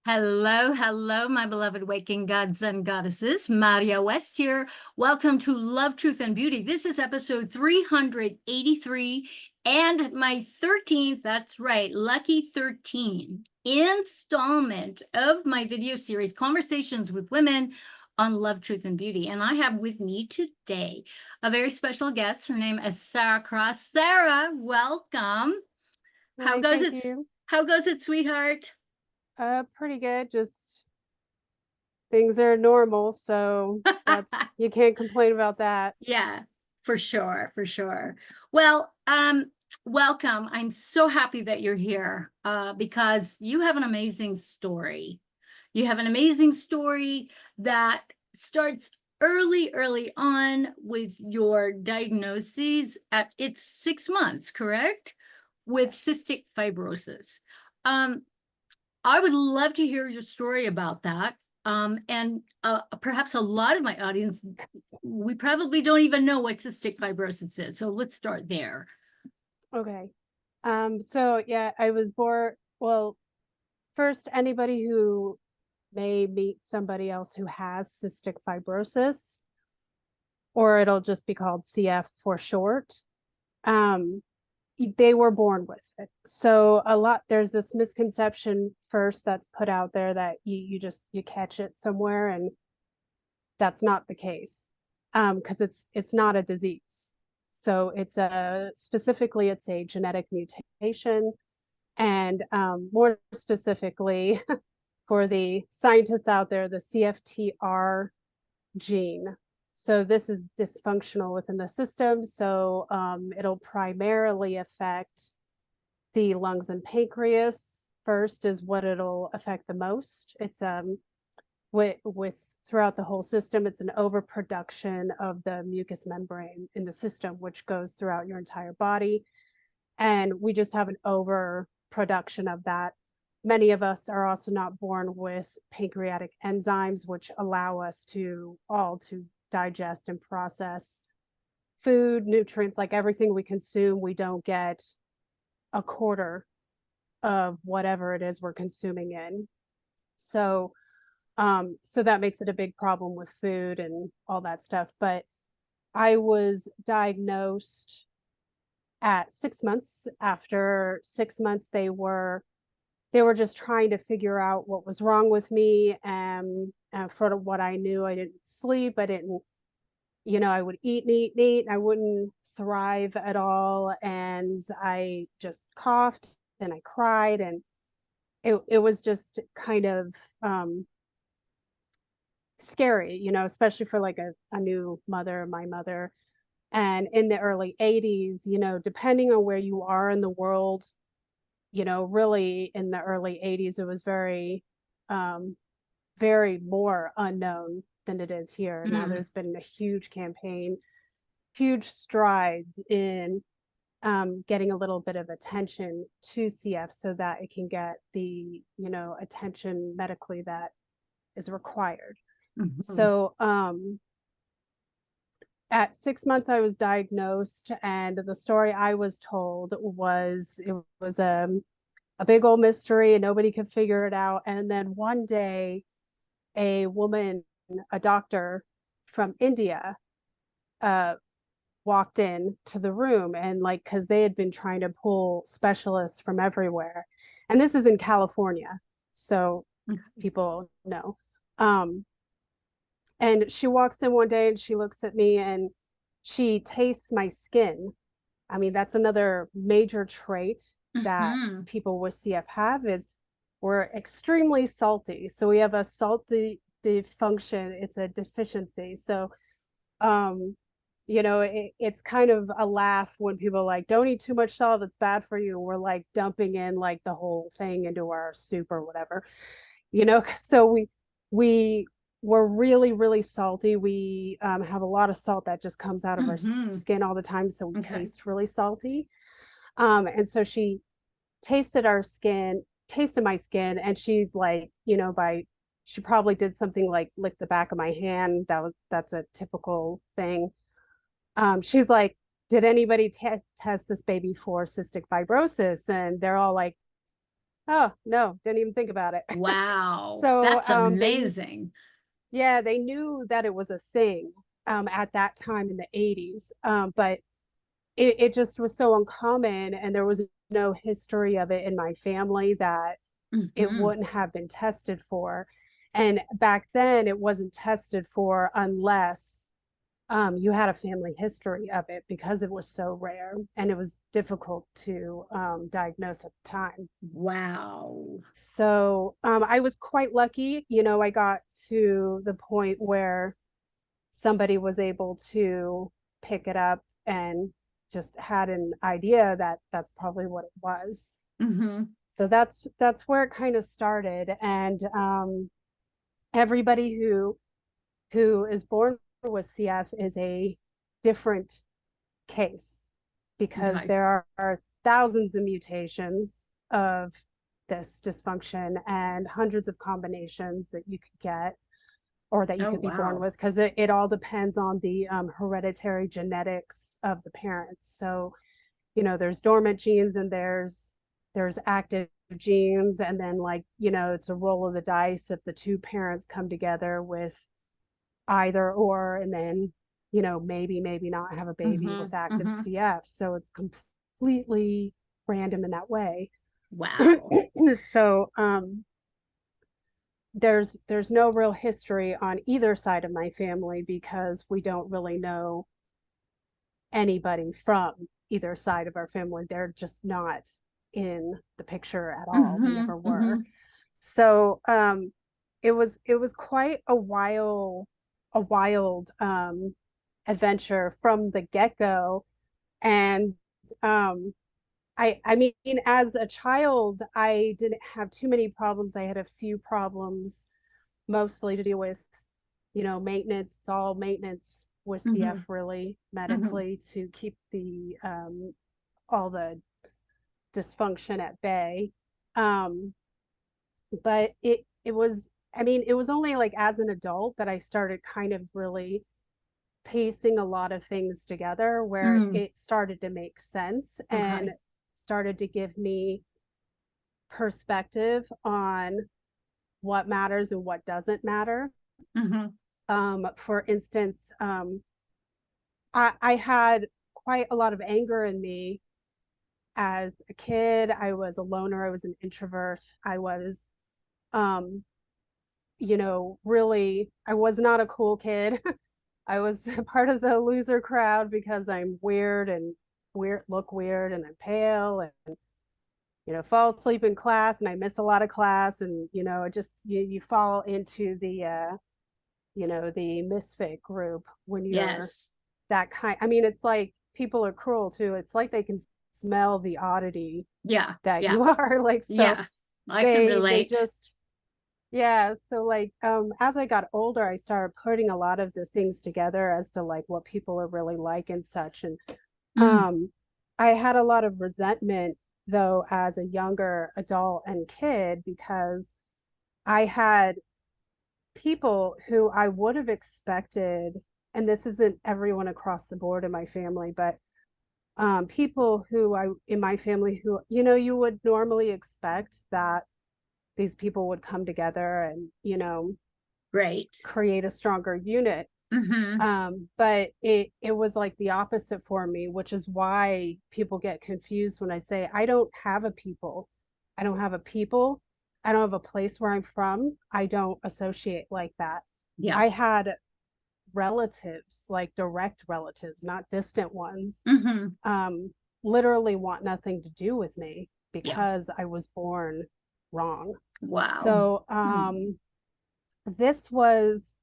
Hello, hello, my beloved waking gods and goddesses. Maria West here. Welcome to Love, Truth, and Beauty. This is episode 383 and my 13th, that's right, lucky 13 installment of my video series, Conversations with Women on Love, Truth, and Beauty. And I have with me today a very special guest. Her name is Sara Cross. Sara, welcome. How Hi, goes thank it? you. How goes it, sweetheart? Pretty good. Just things are normal, so you can't complain about that. Yeah, for sure, for sure. Well, welcome. I'm so happy that you're here because you have an amazing story. You have an amazing story that starts early on with your diagnoses at it's 6 months, correct? With cystic fibrosis. Um, I would love to hear your story about that. And perhaps a lot of my audience, we probably don't even know what cystic fibrosis is. So let's start there. Okay. So yeah, I was born, well, first, anybody who may meet somebody else who has cystic fibrosis, or it'll just be called CF for short, um, they were born with it. So there's this misconception first that's put out there that you catch it somewhere, and that's not the case, because it's not a disease. So it's a genetic mutation, and more specifically for the scientists out there, the CFTR gene. So this is dysfunctional within the system. So it'll primarily affect the lungs and pancreas. First is what it'll affect the most. It's with throughout the whole system, it's an overproduction of the mucous membrane in the system, which goes throughout your entire body. And we just have an overproduction of that. Many of us are also not born with pancreatic enzymes, which allow us to digest and process food, nutrients, like everything we consume. We don't get a quarter of whatever it is we're consuming in. So that makes it a big problem with food and all that stuff. But I was diagnosed at 6 months. After 6 months, they were just trying to figure out what was wrong with me. And for what I knew, I didn't sleep. I didn't, I would eat and eat and eat. I wouldn't thrive at all. And I just coughed and I cried. And it was just kind of scary, especially for like a new mother, my mother. And in the early 80s, depending on where you are in the world, really in the early 80s, it was um, very more unknown than it is here. Now Mm. there's been a huge campaign, huge strides in getting a little bit of attention to CF so that it can get the, attention medically that is required. Mhm. So at 6 months, I was diagnosed, and the story I was told was it was a big old mystery and nobody could figure it out. And then one day, a woman, a doctor from India, uh, walked in to the room, and like, because they had been trying to pull specialists from everywhere. And this is in California, so people know. Um, and she walks in one day and she looks at me and she tastes my skin. I mean, that's another major trait that Mhm. people with CF have, is we're extremely salty. So we have a salty dysfunction. It's a deficiency. So, um, it's kind of a laugh when people are like, don't eat too much salt, it's bad for you. We're like dumping in like the whole thing into our soup or whatever, so we were really, really salty. We have a lot of salt that just comes out of our Mhm. skin all the time, so we Okay. taste really salty. And so she tasted my skin, and she's like, she probably did something like lick the back of my hand. That's a typical thing. She's like, did anybody test this baby for cystic fibrosis? And they're all like, Oh, no, didn't even think about it. Wow, So that's amazing. yeah, they knew that it was a thing at that time in the 80s. But it just was so uncommon, and there was no history of it in my family that it Hmm. wouldn't have been tested for. And back then, it wasn't tested for unless you had a family history of it, because it was so rare and it was difficult to diagnose at the time. Wow. So I was quite lucky. I got to the point where somebody was able to pick it up and just had an idea that that's probably what it was. Hmm. So that's where it kind of started. And everybody who is born with CF is a different case, because Okay. there are thousands of mutations of this dysfunction and hundreds of combinations that you could get, or that you Oh, could be born wow. with, because it all depends on the hereditary genetics of the parents. So there's dormant genes, and there's active genes, and then, like, it's a roll of the dice if the two parents come together with either or, and then maybe not have a baby Hmm. with active Hmm. CF. So it's completely random in that way. Wow. So there's no real history on either side of my family, because we don't really know anybody from either side of our family. They're just not in the picture at all. They Hmm. never were. Hmm. So it was quite a wild adventure from the get-go. And I mean, as a child, I didn't have too many problems. I had a few problems, mostly to deal with, maintenance. It's all maintenance with CF, Hmm. really, Hmm. medically, to keep the all the dysfunction at bay. Um, but it was, I mean, it was only like as an adult that I started kind of really piecing a lot of things together, where Hmm. it started to make sense and Okay. started to give me perspective on what matters and what doesn't matter. Hmm. For instance, I had quite a lot of anger in me as a kid. I was a loner. I was an introvert. I was, um, really, I was not a cool kid. I was part of the loser crowd because I'm weird and look weird, and I'm pale, and fall asleep in class, and I miss a lot of class, and it just you fall into the misfit group when you're Yes. that kind. I mean, it's like people are cruel too. It's like they can smell the oddity Yeah. that Yeah. you are. Like, so Yeah. I can they relate. just, yeah. So, like, as I got older, I started putting a lot of the things together as to like what people are really like and such. And Mm. um I had a lot of resentment, though, as a younger adult and kid, because I had people who I would have expected, and this isn't everyone across the board in my family, but people who I in my family who you would normally expect that these people would come together and Great. create a stronger unit. Hmm. But it was like the opposite for me, which is why people get confused when I say I don't have a people. I don't have a people. I don't have a place where I'm from. I don't associate like that. Yeah. I had relatives, like direct relatives, not distant ones, Hmm. um, literally want nothing to do with me Yeah. because I was born wrong. Wow. So Mm. this was,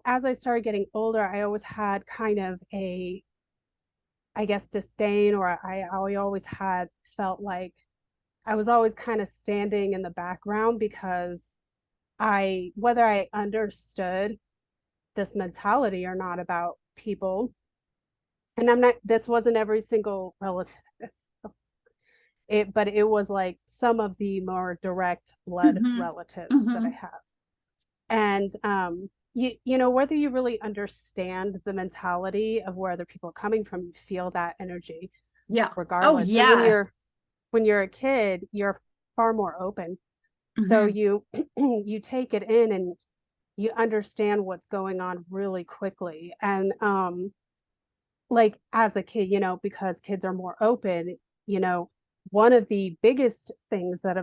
as I started getting older, I always had kind of a, I guess, disdain, or I always had felt like I was always kind of standing in the background, because whether I understood this mentality or not about people, and this wasn't every single relative, but it was like some of the more direct blood Hmm. relatives that I Hmm. have. And whether you really understand the mentality of where other people are coming from, you feel that energy Yeah. Oh, regardless. And yeah. when you're a kid, you're far more open. So you you take it in and you understand what's going on really quickly. And like as a kid, you know, because kids are more open, you know, one of the biggest things that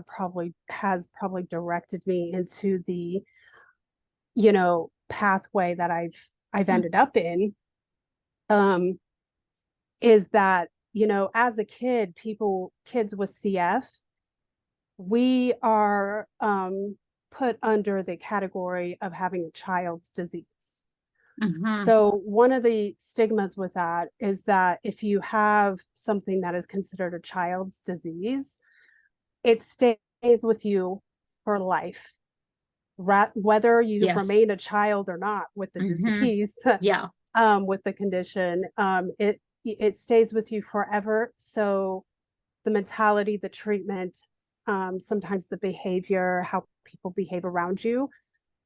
has probably directed me into the, you know, pathway that I've ended up in, um, is that, you know, as a kid, kids with CF, we are put under the category of having a child's disease. So one of the stigmas with that is that if you have something that is considered a child's disease, it stays with you for life, whether you Yes. remain a child or not with the disease, Yeah. with the condition, it stays with you forever. So the mentality, the treatment, sometimes the behavior, how people behave around you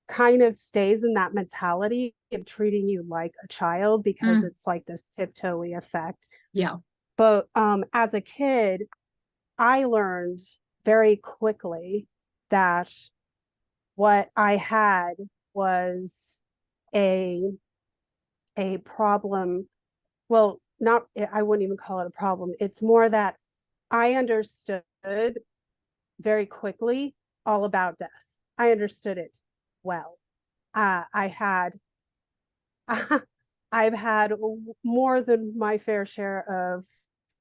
kind of stays in that mentality of treating you like a child because it's like this tiptoey effect. Yeah. But as a kid, I learned very quickly that what I had was a problem. Well, not, I wouldn't even call it a problem. It's more that I understood very quickly all about death. I understood it well. I had, I've had more than my fair share of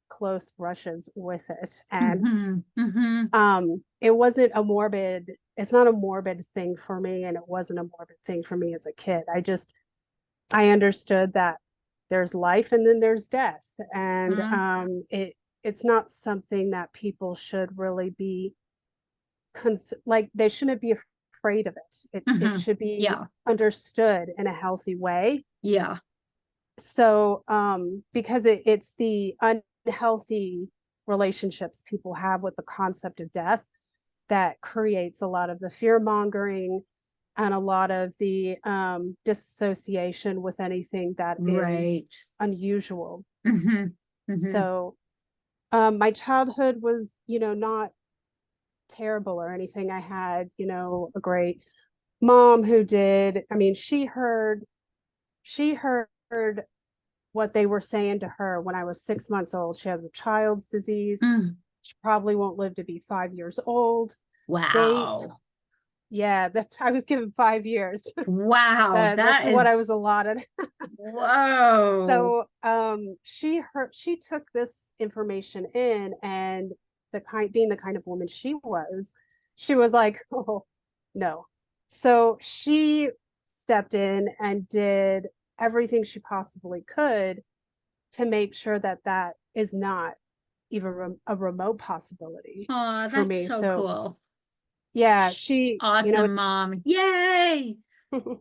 close brushes with it. And it wasn't a morbid, it's not a morbid thing for me, and it wasn't a morbid thing for me as a kid. I understood that there's life and then there's death. And it's not something that people should really be like, they shouldn't be afraid of it. It should be Yeah. understood in a healthy way. Yeah. So because it's the unhealthy relationships people have with the concept of death that creates a lot of the fear mongering and a lot of the disassociation with anything that Right. is unusual. Mm-hmm. So my childhood was, you know, not terrible or anything. I had, you know, a great mom who did, I mean, she heard what they were saying to her when I was 6 months old. She has a child's disease. She probably won't live to be 5 years old. Wow. Yeah, I was given 5 years. Wow. That's That what I is, was allotted. whoa. So she took this information in, and being the kind of woman she was like, oh no. So she stepped in and did everything she possibly could to make sure that that is not even a remote possibility Oh, for that's me. so So cool. yeah, she, you know, Awesome, mom. Yay. it's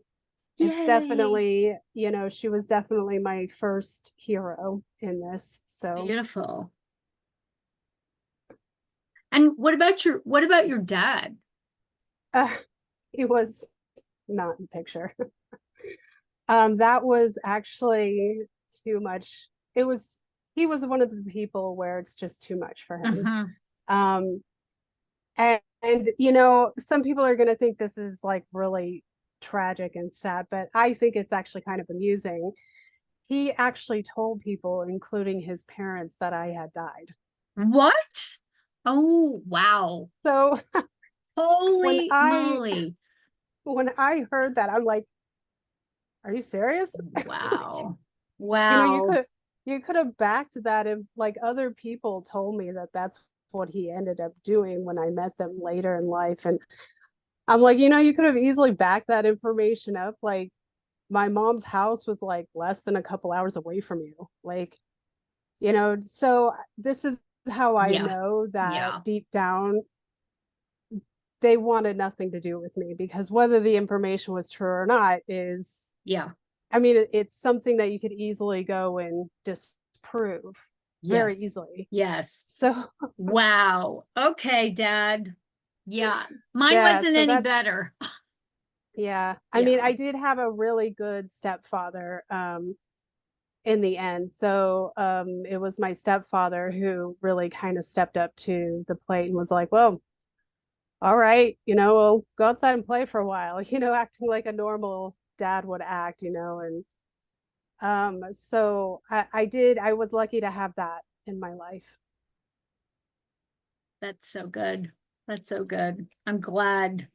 Yay. definitely, you know, she was definitely my first hero in this. So Beautiful. And what about your dad? uh, he was not in the picture. That was actually too much. He was one of the people where it's just too much for him. Um, and you know, some people are going to think this is like really tragic and sad, but I think it's actually kind of amusing. He actually told people, including his parents, that I had died. What? Oh, wow. So when Holy I moly. when I heard that, I'm like, are you serious? Wow. You know, Wow. you could have backed that if like other people told me that that's what he ended up doing when I met them later in life. And I'm like, you know, you could have easily backed that information up. Like, my mom's house was like less than a couple hours away from you. Like, you know, so this is how I Yeah. know Yeah. that deep down they wanted nothing to do with me, because whether the information was true or not is, Yeah. I mean, it's something that you could easily go and disprove very Yes. easily. Yes. So Wow. Okay, Dad. Yeah. Mine yeah, wasn't so any that's, better. yeah. I mean, Yeah. I did have a really good stepfather in the end. So it was my stepfather who really kind of stepped up to the plate and was like, well, all right, we'll go outside and play for a while, acting like a normal dad would act, and so I was lucky to have that in my life. That's so good. That's so good. I'm glad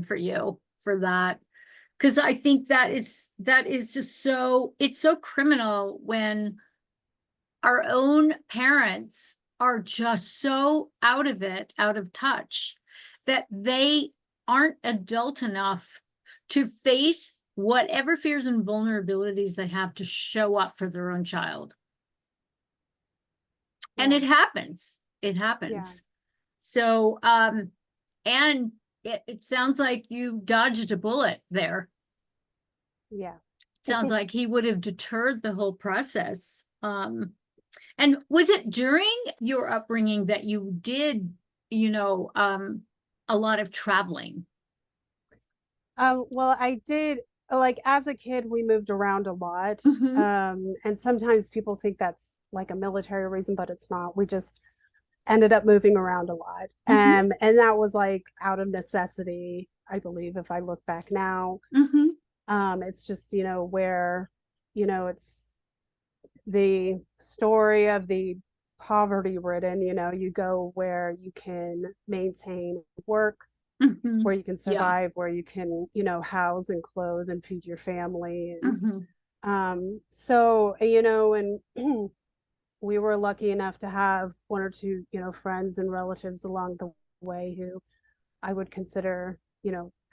for you for that. Because I think that is just so, it's so criminal when our own parents are just so out of it, out of touch, that they aren't adult enough to face whatever fears and vulnerabilities they have to show up for their own child. And Yeah. it happens. It Yeah. happens. So, and it sounds like you dodged a bullet there. Yeah. Sounds like he would have deterred the whole process. And was it during your upbringing that you did, a lot of traveling? Well, I did, like, as a kid, we moved around a lot. Mm-hmm. And sometimes people think that's like a military reason, but it's not. We just ended up moving around a lot. Mm-hmm. And that was like out of necessity, I believe, if I look back now. Mm-hmm. It's just, where, it's the story of the poverty ridden, you go where you can maintain work, Mm-hmm. where you can Yeah. survive, where you can, house and clothe and feed your family. And Mm-hmm. so, and we were lucky enough to have one or two, friends and relatives along the way who I would consider,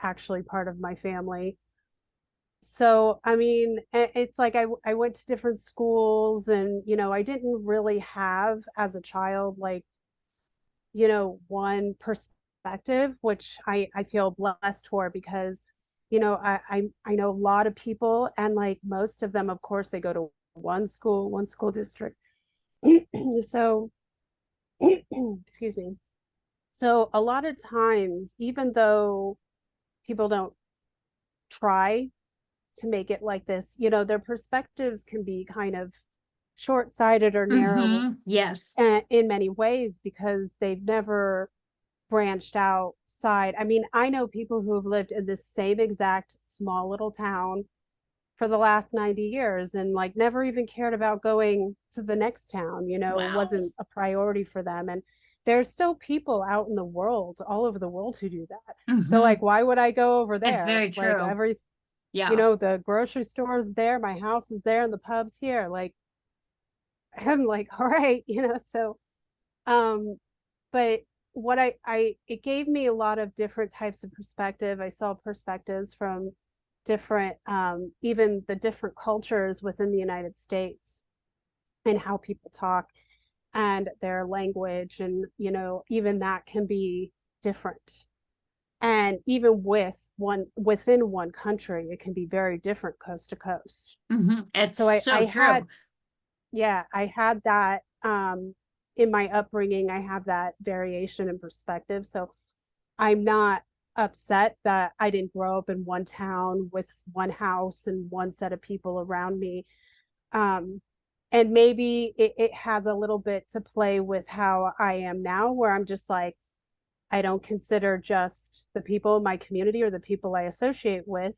actually part of my family. So, I mean, it's like I went to different schools, and, I didn't really have as a child, like, one perspective, which I feel blessed for, because, I know a lot of people, and like most of them, of course, they go to one school district. So, excuse me. So a lot of times, even though people don't try to make it like this, their perspectives can be kind of short-sighted or narrow Mm-hmm. Yes. in many ways, because they've never branched outside. I mean, I know people who have lived in this same exact small little town for the last 90 years, and like never even cared about going to the next town. It Wow. wasn't a priority for them. And there's still people out in the world, all over the world, who do that. They're Mm-hmm. like, why would I go over It's there? very Like, true. Yeah. the grocery store is there, my house is there, and the pub's here. Like, I'm like, all right, so um but what it gave me a lot of different types of perspective. I saw perspectives from different, even the different cultures within the United States, and how people talk and their language, and even that can be different. And even within one country, it can be very different coast to coast. Mm-hmm. It's So I so had, true. yeah, I had that, in my upbringing. I have that variation in perspective. So I'm not upset that I didn't grow up in one town with one house and one set of people around me. Um, and maybe it has a little bit to play with how I am now, where I'm just like, I don't consider just the people in my community or the people I associate with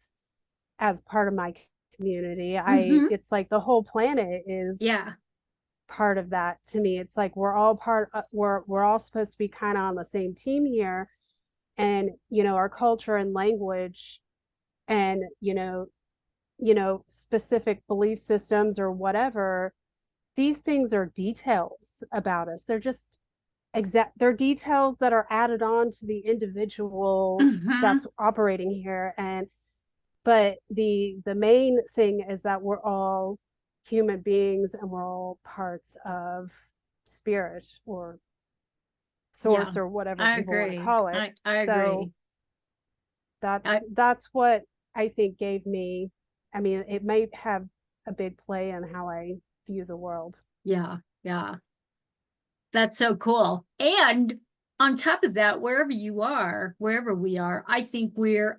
as part of my community. Mm-hmm. It's like the whole planet is Yeah. part of that to me. It's like we're all we're all supposed to be kind of on the same team here. And, our culture and language, and, specific belief systems or whatever, these things are details about us. They're just they're details that are added on to the individual Mm-hmm. that's operating here. And but the main thing is that we're all human beings, and we're all parts of spirit or Yeah. source, or whatever I people want to agree. call it. I So agree. I that's what I think gave me, I mean, it might have a big play in how I view the world. Yeah. Yeah. That's so cool. And on top of that, wherever you are, wherever we are, I think we're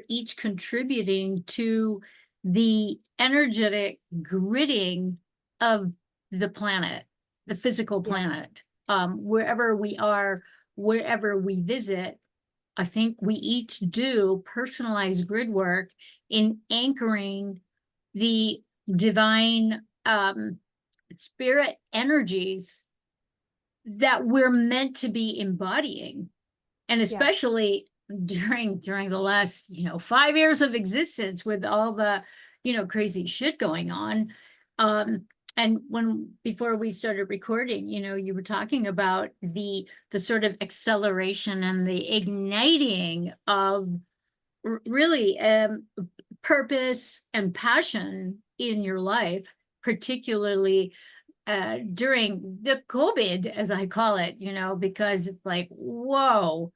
each contributing to the energetic gridding of the planet, the physical Yeah. planet. Wherever we are, wherever we visit, I think we each do personalized grid work in anchoring the divine spirit energies that we're meant to be embodying. And Yeah. especially during the last 5 years of existence, with all the crazy shit going on. And before we started recording, you were talking about the sort of acceleration and the igniting of really purpose and passion in your life, particularly during the COVID, as I call it, because it's like, whoa,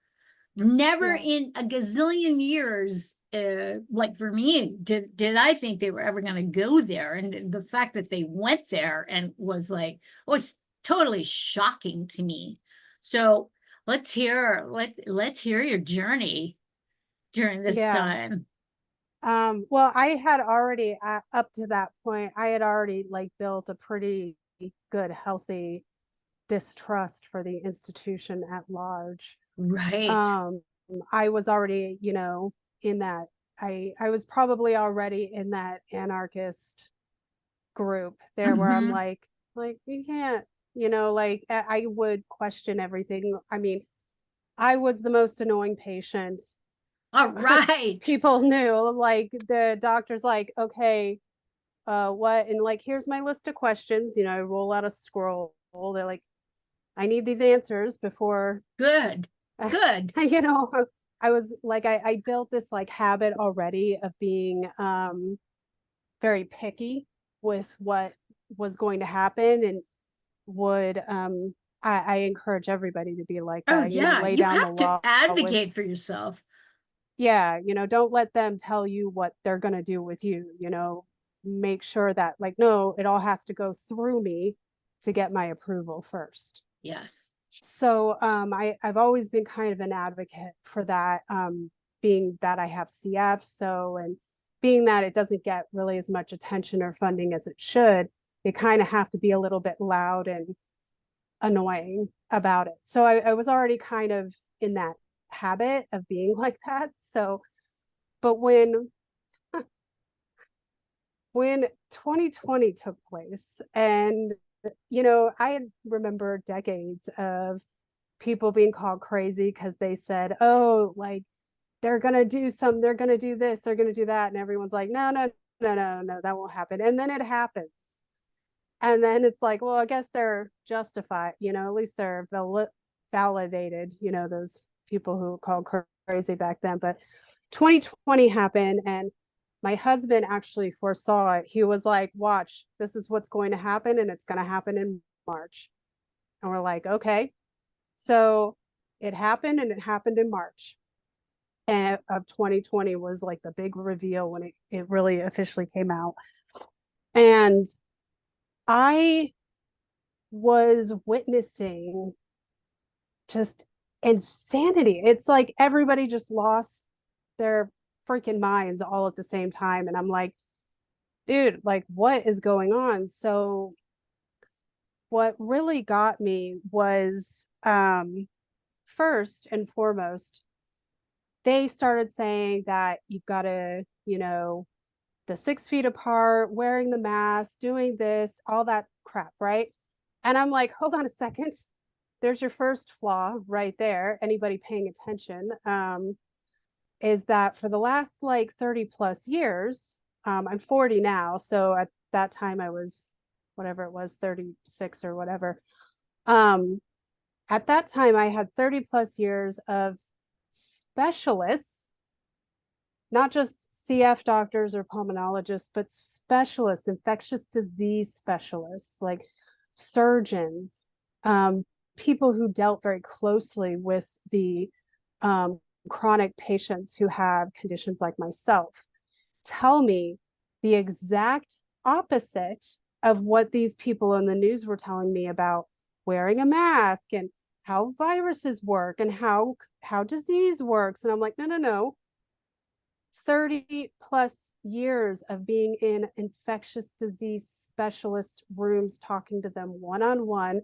never Yeah. in a gazillion years, like for me, did I think they were ever going to go there. And the fact that they went there and was totally shocking to me. So let's hear your journey during this Yeah. time. Well, I had already up to that point, I had already like built a pretty good, healthy distrust for the institution at large. Right. Um, I was already, in that I was probably already in that anarchist group there where I'm Mm-hmm. like you can't, like I would question everything. I mean, I was the most annoying patient. All right. People knew, like the doctor's like, okay, what? And like, here's my list of questions. I roll out a scroll. They're like, I need these answers before, Good. Good. you know, I was like, I built this like habit already of being very picky with what was going to happen, and would I encourage everybody to be like Oh that, yeah, lay you down the have to law with, advocate for yourself. yeah, don't let them tell you what they're going to do with you, make sure that like, no, it all has to go through me to get my approval first. Yes. So I've always been kind of an advocate for that, being that I have CF. So, and being that it doesn't get really as much attention or funding as it should, you kind of have to be a little bit loud and annoying about it. So I was already kind of in that habit of being like that. So, but when 2020 took place, and I remember decades of people being called crazy because they said, oh, like they're gonna do this, they're gonna do that, and everyone's like, no, no, no, no, no, that won't happen. And then it happens. And then it's like, well, I guess they're justified, at least they're validated, those people who were called crazy back then. But 2020 happened, and my husband actually foresaw it. He was like, watch, this is what's going to happen, and it's going to happen in March. And we're like, okay. So it happened, and it happened in March of 2020 was like the big reveal when it really officially came out. And I was witnessing just insanity. It's like everybody just lost their freaking minds all at the same time. And I'm like, dude, like, what is going on? So, what really got me was, first and foremost, they started saying that you've got to, the 6 feet apart, wearing the mask, doing this, all that crap, right? And I'm like, hold on a second. There's your first flaw right there. Anybody paying attention, is that for the last like 30 plus years, I'm 40 now. So at that time I was whatever it was, 36 or whatever. Um, at that time I had 30 plus years of specialists, not just CF doctors or pulmonologists, but specialists, infectious disease specialists, like surgeons, people who dealt very closely with the chronic patients who have conditions like myself, tell me the exact opposite of what these people in the news were telling me about wearing a mask and how viruses work and how disease works. And I'm like, no, no, no. 30 plus years of being in infectious disease specialist rooms, talking to them one-on-one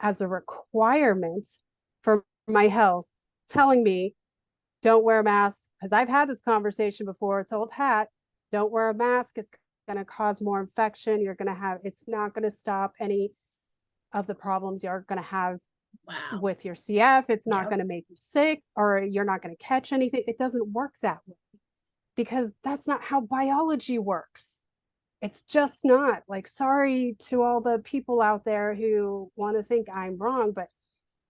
as a requirement for my health, telling me don't wear a mask, because I've had this conversation before. It's old hat. Don't wear a mask. It's going to cause more infection. It's not going to stop any of the problems you're going to have Wow. with your CF. It's not Yep. going to make you sick, or you're not going to catch anything. It doesn't work that way, because that's not how biology works. It's just not. Like, sorry to all the people out there who want to think I'm wrong, but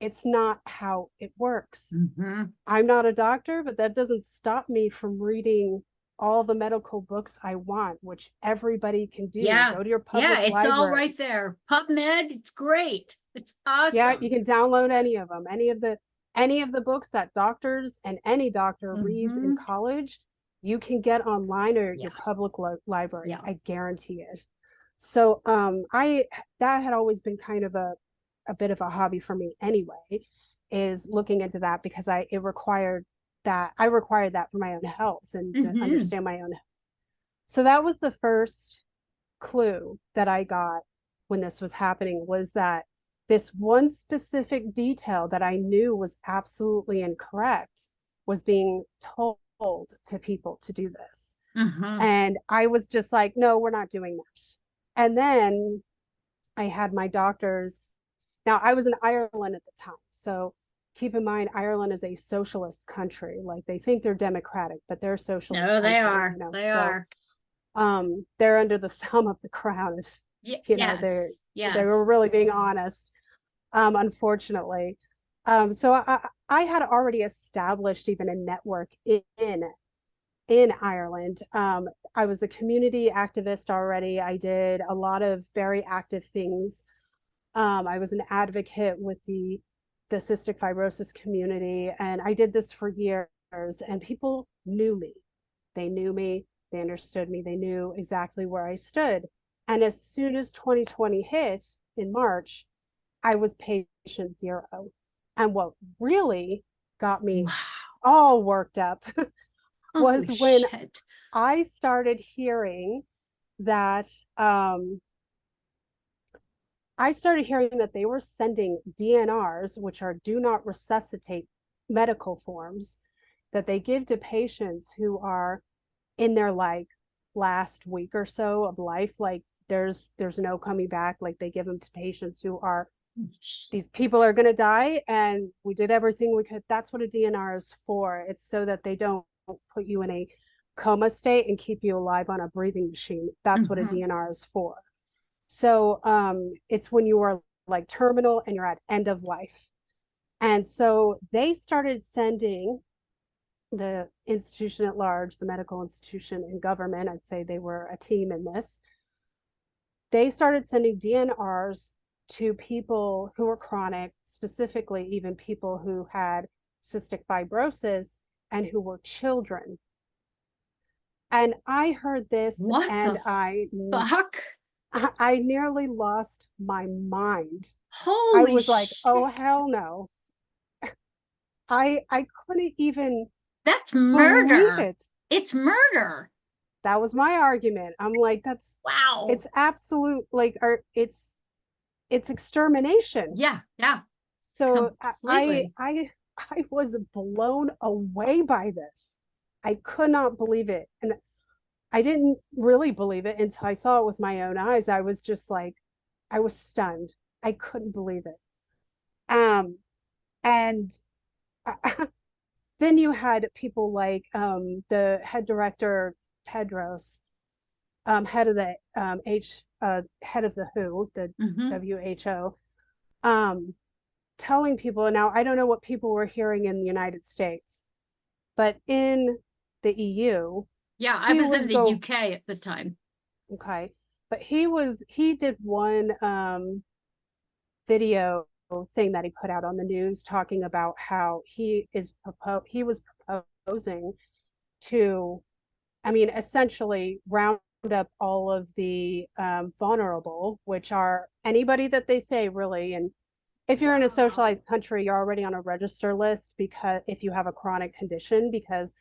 it's not how it works. Mm-hmm. I'm not a doctor, but that doesn't stop me from reading all the medical books I want, which everybody can do. Yeah. Go to your Yeah, public it's all library. right there. PubMed, it's great. It's Yeah, you awesome. can download any of them. Any of the books that doctors and any doctor reads in Mm-hmm. college, you can get online or Yeah. your public library. Yeah. I guarantee it. So I that had always been kind of a bit of a hobby for me anyway, is looking into that, because I required that for my own health and to Mm-hmm. understand my own. So that was the first clue that I got when this was happening, was that this one specific detail that I knew was absolutely incorrect was being told to people to do this. Mm-hmm. And I was just like, no, we're not doing that. And then I had my doctors. Now, I was in Ireland at the time. So keep in mind, Ireland is a socialist country. Like, they think they're democratic, but they're a socialist No, they country, are. They So are. they're under the thumb of the crown. If Yes. they were Yes. really being honest, unfortunately. So I had already established even a network in Ireland. I was a community activist already. I did a lot of very active things. I was an advocate with the cystic fibrosis community, and I did this for years. And people knew me. They knew me. They understood me. They knew exactly where I stood. And as soon as 2020 hit in March, I was patient zero. And what really got me Wow. all worked up Holy was when shit. I started hearing that they were sending DNRs, which are do not resuscitate medical forms, that they give to patients who are in their like last week or so of life. Like, there's no coming back. Like, they give them to patients who are, these people are going to die, and we did everything we could. That's what a DNR is for. It's so that they don't put you in a coma state and keep you alive on a breathing machine. That's what a Mm-hmm. DNR is for. So it's when you are like terminal and you're at end of life. And so they started sending the institution at large, the medical institution and government, I'd say they were a team in this. They started sending DNRs to people who were chronic, specifically even people who had cystic fibrosis and who were children. And I heard this, What and the fuck? I nearly lost my mind. I Holy was like, oh shit. hell no. I couldn't even That's believe murder. it. It's murder. That was my argument. I'm like, Wow. it's absolute, like, it's extermination. Yeah. Yeah. So Completely. I was blown away by this. I could not believe it. And I didn't really believe it until I saw it with my own eyes. I was just like, I was stunned. I couldn't believe it. And then you had people like the head director Tedros, head of the WHO, the Mm-hmm. WHO, um, telling people. Now, I don't know what people were hearing in the United States, but in the EU, Yeah, I he was in was the go UK at the time. okay, but he did one video thing that he put out on the news talking about how he was proposing to, I mean, essentially round up all of the vulnerable, which are anybody that they say really. And if you're in a socialized country, you're already on a register list, because if you have a chronic condition, because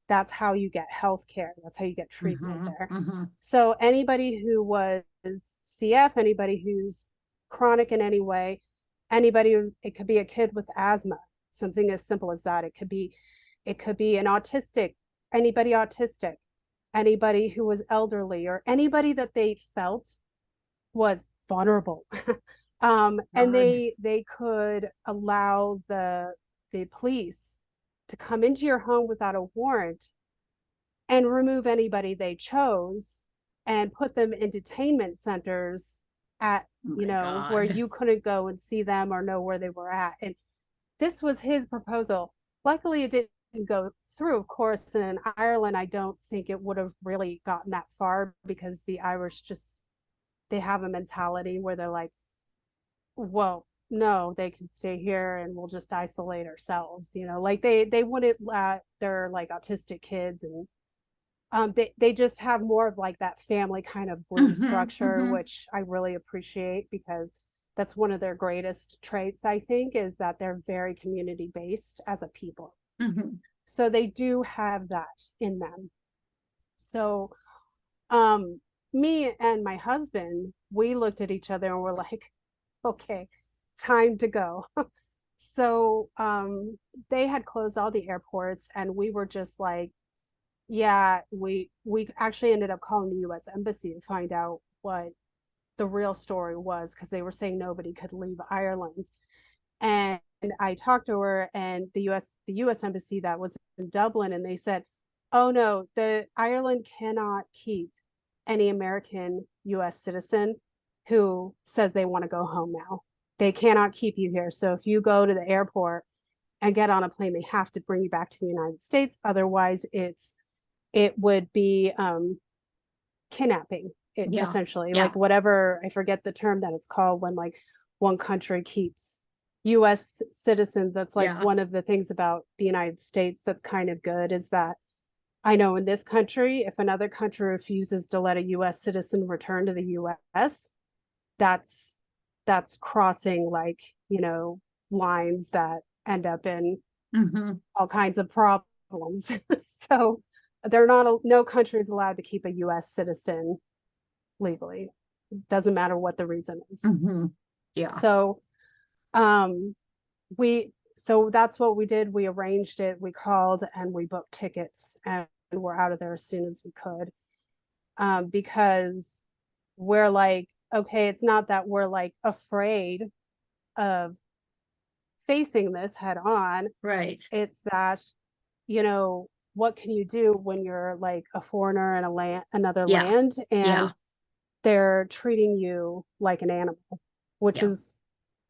that's how you get health care, that's how you get treatment Mm-hmm. there. Mm-hmm. So anybody who was CF, anybody who's chronic in any way, it could be a kid with asthma, something as simple as that. It could be It could be anybody autistic, anybody who was elderly, or anybody that they felt was vulnerable. And God. they could allow the police to come into your home without a warrant and remove anybody they chose and put them in detainment centers at, Oh you my know, where God. you couldn't go and see them or know where they were at. And this was his proposal. Luckily, it didn't go through, of course. And in Ireland, I don't think it would have really gotten that far, because the Irish just, they have a mentality where they're like, well, no, they can stay here and we'll just isolate ourselves. You know, like they wouldn't let their like autistic kids, and they just have more of like that family kind of group structure, Hmm. which I really appreciate, because that's one of their greatest traits, I think, is that they're very community based as a people. Hmm. So they do have that in them. So um me and my husband, we looked at each other and we're like, okay, time to go. So they had closed all the airports, and we were just like, yeah, we actually ended up calling the US Embassy to find out what the real story was, because they were saying nobody could leave Ireland. And I talked to her, and the US Embassy that was in Dublin, and they said, "Oh no, the Ireland cannot keep any American US citizen who says they want to go home now. They cannot keep you here. So if you go to the airport and get on a plane, they have to bring you back to the United States. Otherwise, it would be kidnapping, Yeah. essentially, Yeah. like whatever, I forget the term that it's called, when like one country keeps US citizens. That's like Yeah. one of the things about the United States that's kind of good, is that I know in this country, if another country refuses to let a US citizen return to the US, that's crossing, like, you know, lines that end up in Hmm. all kinds of problems. So they're not, no country is allowed to keep a US citizen legally. Doesn't matter what the reason is. Hmm. Yeah. So um so that's what we did. We arranged it, we called, and we booked tickets, and we're out of there as soon as we could. Because we're like, okay, it's not that we're like afraid of facing this head on. Right. It's that, you know, what can you do when you're like a foreigner in another Yeah. land, and Yeah. they're treating you like an animal, which Yeah. is,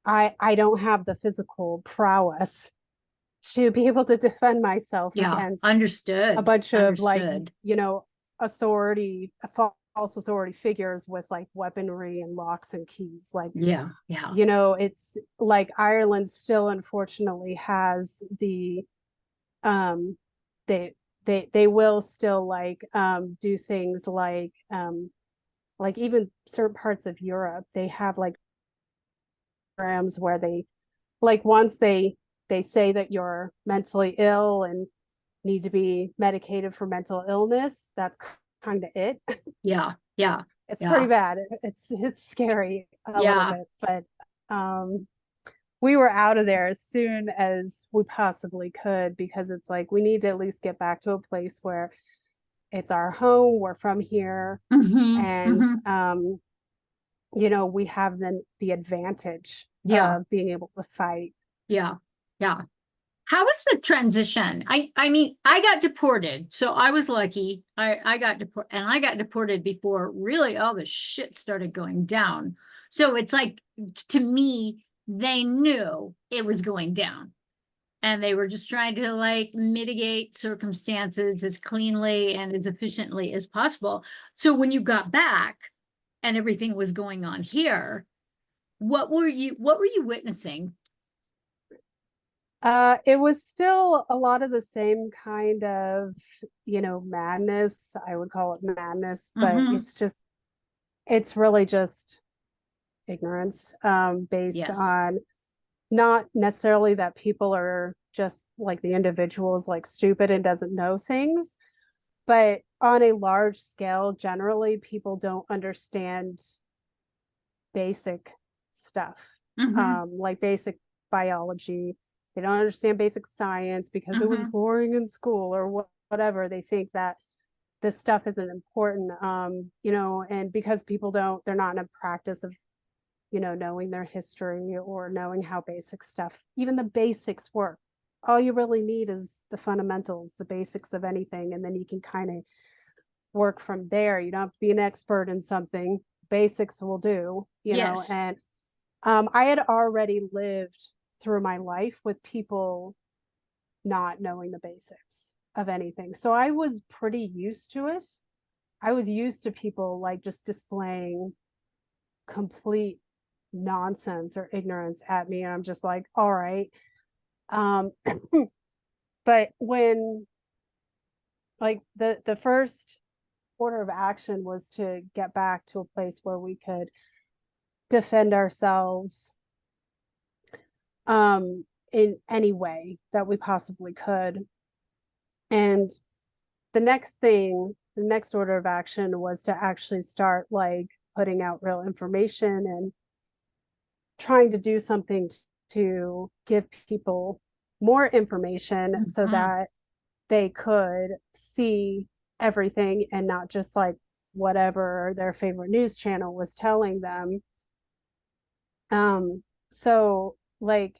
I don't have the physical prowess to be able to defend myself Yeah. against a Understood. bunch of like, Understood. you know, false authority figures with like weaponry and locks and keys. Like, Yeah. Yeah. you know, it's like Ireland still unfortunately has the um they they will still like do things like even certain parts of Europe, they have like programs where they, like, once they say that you're mentally ill and need to be medicated for mental illness, that's kind of it. Yeah. Yeah. It's pretty Yeah. bad. It's scary a little Yeah. bit, but we were out of there as soon as we possibly could, because it's like we need to at least get back to a place where it's our home, we're from here, Hmm. and Hmm. you know, we have the advantage Yeah. of being able to fight. Yeah. Yeah. How was the transition? I mean, I got deported, so I was lucky. I got deported, and I got deported before really all the shit started going down. So it's like, to me, they knew it was going down, and they were just trying to like mitigate circumstances as cleanly and as efficiently as possible. So when you got back and everything was going on here, what were you witnessing? It was still a lot of the same kind of, you know, madness. I would call it madness, but Hmm. it's really just ignorance, based Yes. on not necessarily that people are just like the individuals like stupid and doesn't know things, but on a large scale, generally people don't understand basic stuff, Hmm. like basic biology, They don't understand basic science because it was Mm-hmm. boring in school or whatever. They think that this stuff isn't important, and because people they're not in a practice of, knowing their history or knowing how basic stuff, even the basics work. All you really need is the fundamentals, the basics of anything, and then you can kind of work from there. You don't have to be an expert in something. Basics will do, Yes. and I had already lived through my life with people not knowing the basics of anything. So I was pretty used to it. I was used to people like just displaying complete nonsense or ignorance at me. And I'm just like, all right. Um, but when like the first order of action was to get back to a place where we could defend ourselves in any way that we possibly could. And the next order of action was to actually start like putting out real information and trying to do something to give people more information so Mm-hmm. that they could see everything and not just like whatever their favorite news channel was telling them. So like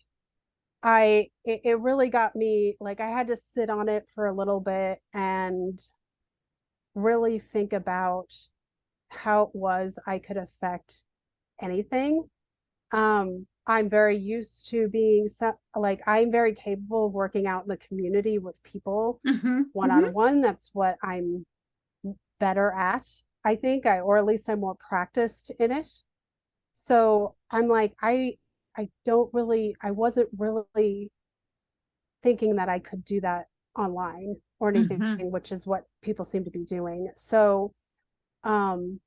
it really got me, like I had to sit on it for a little bit and really think about how it was I could affect anything. I'm very used to being like I'm very capable of working out in the community with people Mm-hmm. one Mm-hmm. on one. That's what I'm better at, I think, or at least I'm more practiced in it. So I'm like, I wasn't really thinking that I could do that online or anything, Mm-hmm. which is what people seem to be doing. So, um,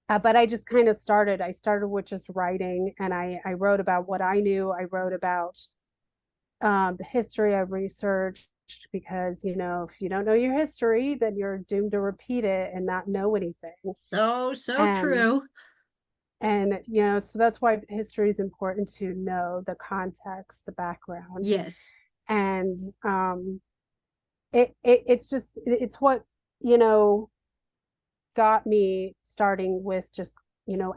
but I just kind of started. I started with just writing, and I wrote about what I knew. I wrote about the history I researched because if you don't know your history, then you're doomed to repeat it and not know anything. So And true. so that's why history is important to know the context, the background, Yes. and it's what you know got me starting with just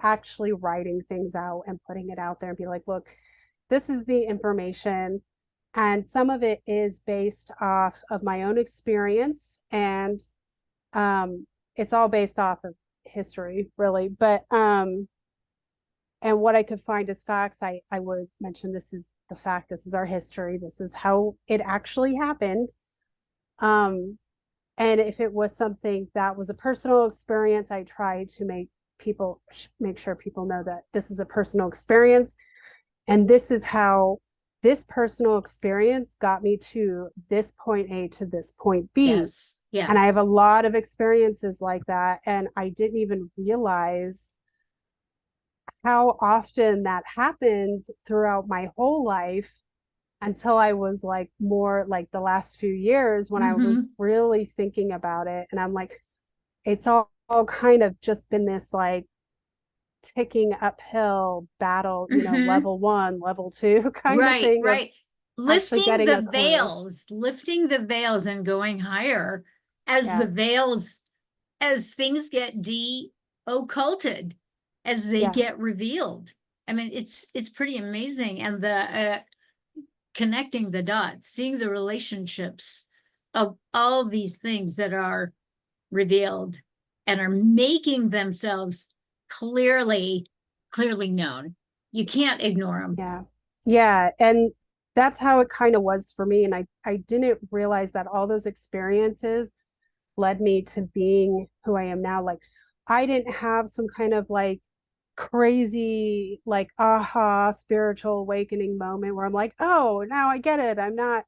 actually writing things out and putting it out there and be like, look, this is the information, and some of it is based off of my own experience, and um it's all based off of history really, but and what I could find as facts, I would mention, this is the fact, this is our history, this is how it actually happened. um and if it was something that was a personal experience, I tried to make sure people know that this is a personal experience, and this is how this personal experience got me to this point A to this point B. Yes. And I have Yes. a lot of experiences like that, and I didn't even realize how often that happened throughout my whole life until I was like more like the last few years when I was Mm-hmm. really thinking about it. And I'm like, it's all kind of just been this like ticking uphill battle, Mm-hmm. level one, level two kind of Right, thing of right. actually getting a clue. Lifting the veils and going higher as Yeah. the veils, as things get de-occulted, as they Yeah. get revealed. I mean, it's pretty amazing. And the connecting the dots, seeing the relationships of all these things that are revealed and are making themselves clearly, clearly known. You can't ignore them. Yeah. Yeah. And that's how it kind of was for me. And I didn't realize that all those experiences led me to being who I am now. Like, I didn't have some kind of like crazy, like, aha, spiritual awakening moment where I'm like, oh, now I get it. I'm not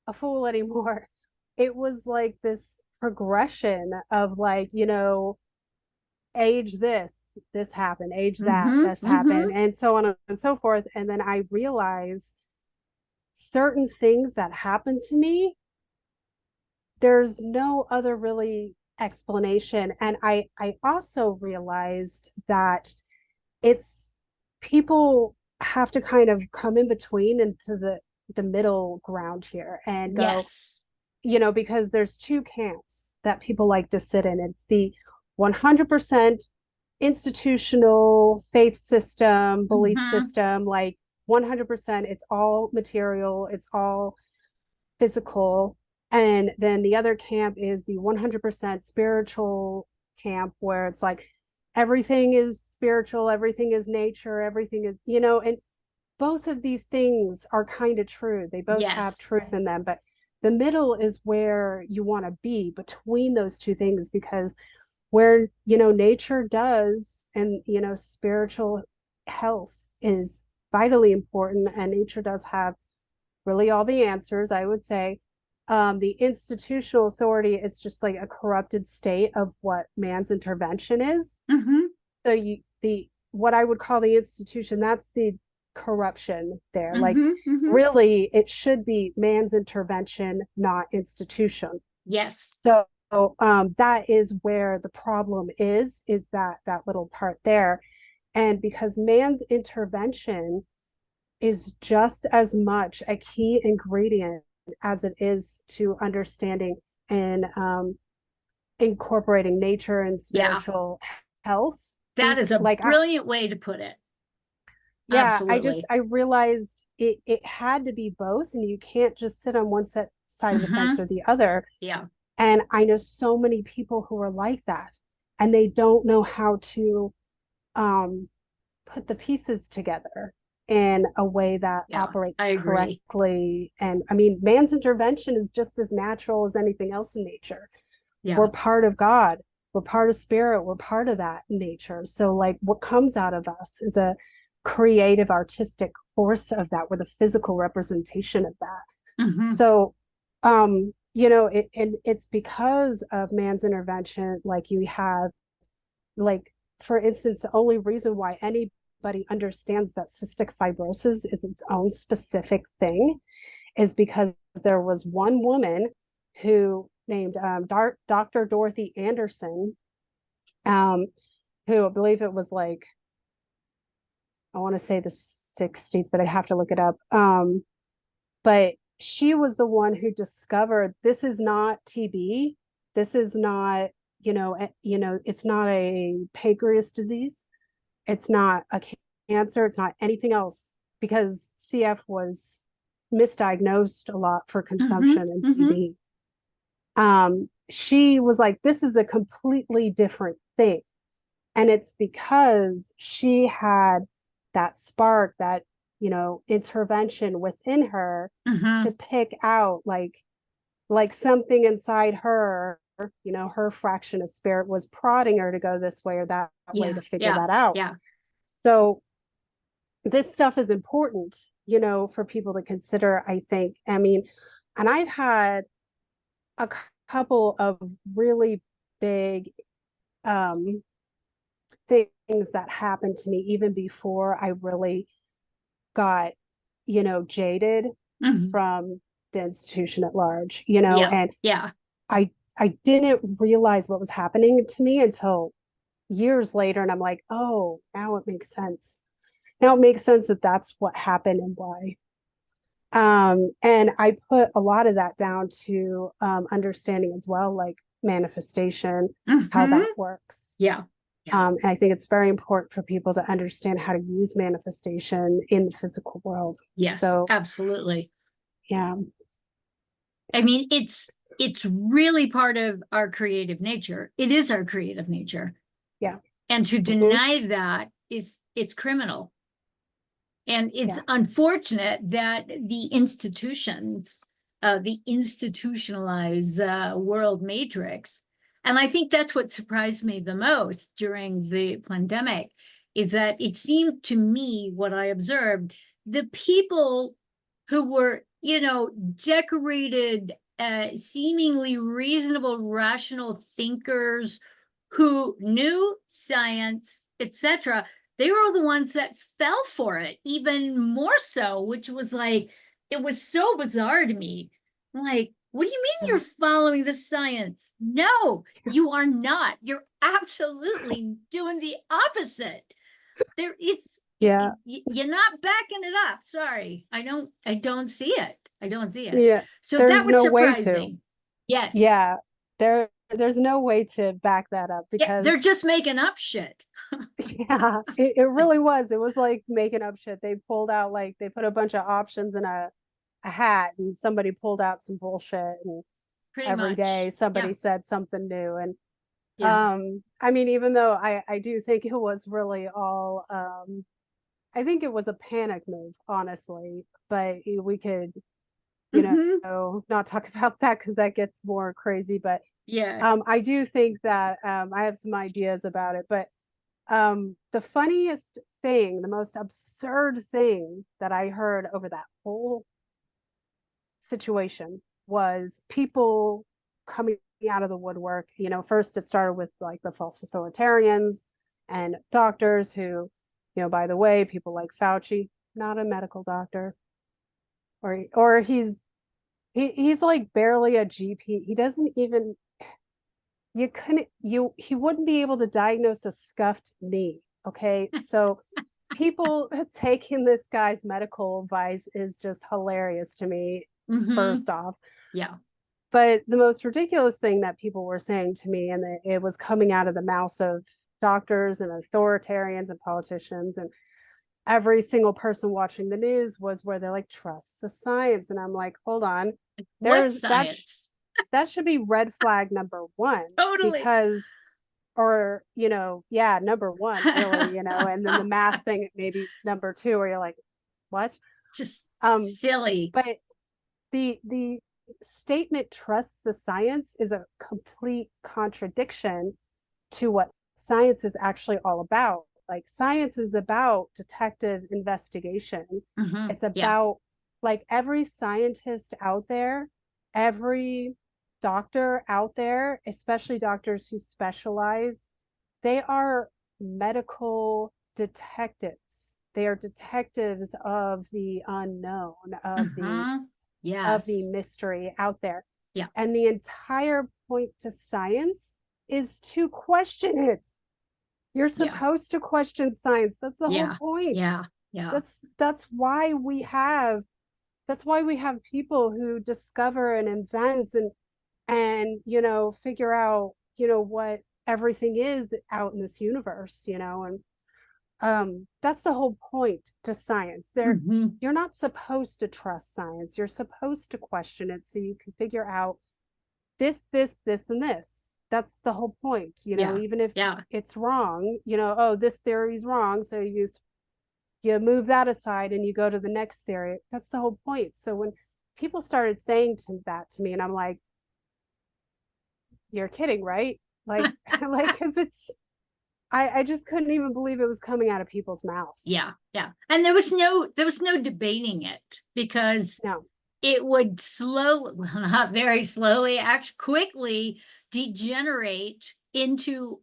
a fool anymore. It was like this progression of like, age this happened, age that, Mm-hmm. this Mm-hmm. happened, and so on and so forth. And then I realized certain things that happened to me, there's no other really explanation. And I also realized that it's people have to kind of come in between into the middle ground here and go, Yes. because there's two camps that people like to sit in. It's the 100% institutional faith system, belief Hmm. system, like 100%, it's all material, it's all physical. And then the other camp is the 100% spiritual camp, where it's like everything is spiritual, everything is nature, everything is, and both of these things are kind of true. They both have Yes. truth in them, but the middle is where you want to be between those two things, because where, nature does, and, spiritual health is vitally important, and nature does have really all the answers, I would say. The institutional authority is just like a corrupted state of what man's intervention is. Hmm. So the what I would call the institution, that's the corruption there. Like, Hmm. Hmm. really, it should be man's intervention, not institution. Yes. So that is where the problem is that little part there. And because man's intervention is just as much a key ingredient as it is to understanding and incorporating nature and Yeah. spiritual health, That is is a like, brilliant way to put it. yeah, Absolutely. I realized it had to be both, and you can't just sit on one side of the fence Hmm. or the other. Yeah. And I know so many people who are like that, and they don't know how to um, put the pieces together in a way that Yeah. I operates agree. correctly. And I mean, man's intervention is just as natural as anything else in nature. Yeah. We're part of God, we're part of spirit, we're part of that nature. So, like, what comes out of us is a creative, artistic force of that. We're the physical representation of that. Hmm. So, and it's because of man's intervention, like you have, like, for instance, the only reason why anybody understands that cystic fibrosis is its own specific thing is because there was one woman who named Dr. Dorothy Anderson, um, who I believe it was like, I want to say the 60s, but I'd have to look it up. But she was the one who discovered this is not TB. This is not, it's not a pancreas disease. It's not a cancer. It's not anything else, because CF was misdiagnosed a lot for Hmm. consumption and Hmm. TB. She was like, this is a completely different thing. And it's because she had that spark, that, intervention within her to Hmm. pick out, like something inside her, her fraction of spirit was prodding her to go this way or that way Yeah. to figure Yeah. that out. Yeah. So this stuff is important, for people to consider, I think. I mean, and I've had a couple of really big um, things that happened to me even before I really got, jaded Hmm. from the institution at large, Yeah. and Yeah. I I didn't realize what was happening to me until years later, and I'm like, oh, now it makes sense. Now it makes sense that that's what happened and why. And I put a lot of that down to understanding as well, like manifestation, how Hmm. that works. Yeah. Yeah. And I think it's very important for people to understand how to use manifestation in the physical world. Yes, So, absolutely. yeah, I mean, it's really part of our creative nature. It is our creative nature. yeah, And to hmm, deny that is it's criminal. And it's yeah, unfortunate that the institutions, the institutionalized world matrix, and I think that's what surprised me the most during the pandemic, is that it seemed to me, what I observed, the people who were, decorated, seemingly reasonable, rational thinkers who knew science, etc., they were the ones that fell for it even more so, which was like, it was so bizarre to me. I'm like, what do you mean yeah, you're following the science? No, you are not. You're absolutely doing the opposite. There, Yeah. You're not backing it up. Sorry. I don't see it. I don't see it. Yeah. So that There's was no way to. surprising. Yes. Yeah. There's no way to back that up Yeah, they're because just making up shit. yeah, it really was. It was like making up shit. They pulled out like they put a bunch of options in a hat and somebody pulled out some bullshit and Pretty every day much. somebody Yeah. said something new. And Yeah. I mean, even though I do think it was really all I think it was a panic move, honestly, but we could, you Hmm. know, not talk about that because that gets more crazy. But Yeah. I do think that I have some ideas about it. But the funniest thing, the most absurd thing that I heard over that whole situation was people coming out of the woodwork. You know, first it started with like the false authoritarians and doctors who, you know, by the way, people like Fauci, not a medical doctor, or he's like barely a GP. He doesn't even you couldn't you he wouldn't be able to diagnose a scuffed knee. Okay. So people taking this guy's medical advice is just hilarious to me, Hmm. first off. Yeah. But the most ridiculous thing that people were saying to me, and it was coming out of the mouths of doctors and authoritarians and politicians, and every single person watching the news was where they're like, trust the science. And I'm like, hold on, What there's science? that should be red flag number one, Totally. because or you know, yeah, number one, really, you know, and then the math thing maybe number two, where you're like, what? Just um silly. but the statement trust the science is a complete contradiction to what science is actually all about. Like science is about detective investigation. Hmm. It's Yeah. about like every scientist out there, every doctor out there, especially doctors who specialize, they are medical detectives. They are detectives of the unknown, Hmm. of the Yes. mystery out there. Yeah. And the entire point to science is to question it. You're Yeah. supposed to question science. That's the whole Yeah. point. Yeah. Yeah. That's why we have people who discover and invent and you know, figure out, you know, what everything is out in this universe, you know. And that's the whole point to science. Hmm. You're not supposed to trust science. You're supposed to question it so you can figure out this and this. That's the whole point, you know. Yeah. Even if Yeah. it's wrong, you know, oh, this theory is wrong, so you move that aside and you go to the next theory. That's the whole point. So when people started saying that to me, and I'm like, you're kidding, right? Like like because it's I just couldn't even believe it was coming out of people's mouths. Yeah. Yeah. And there was no debating it because No. it would slowly, well, not very slowly, actually quickly degenerate into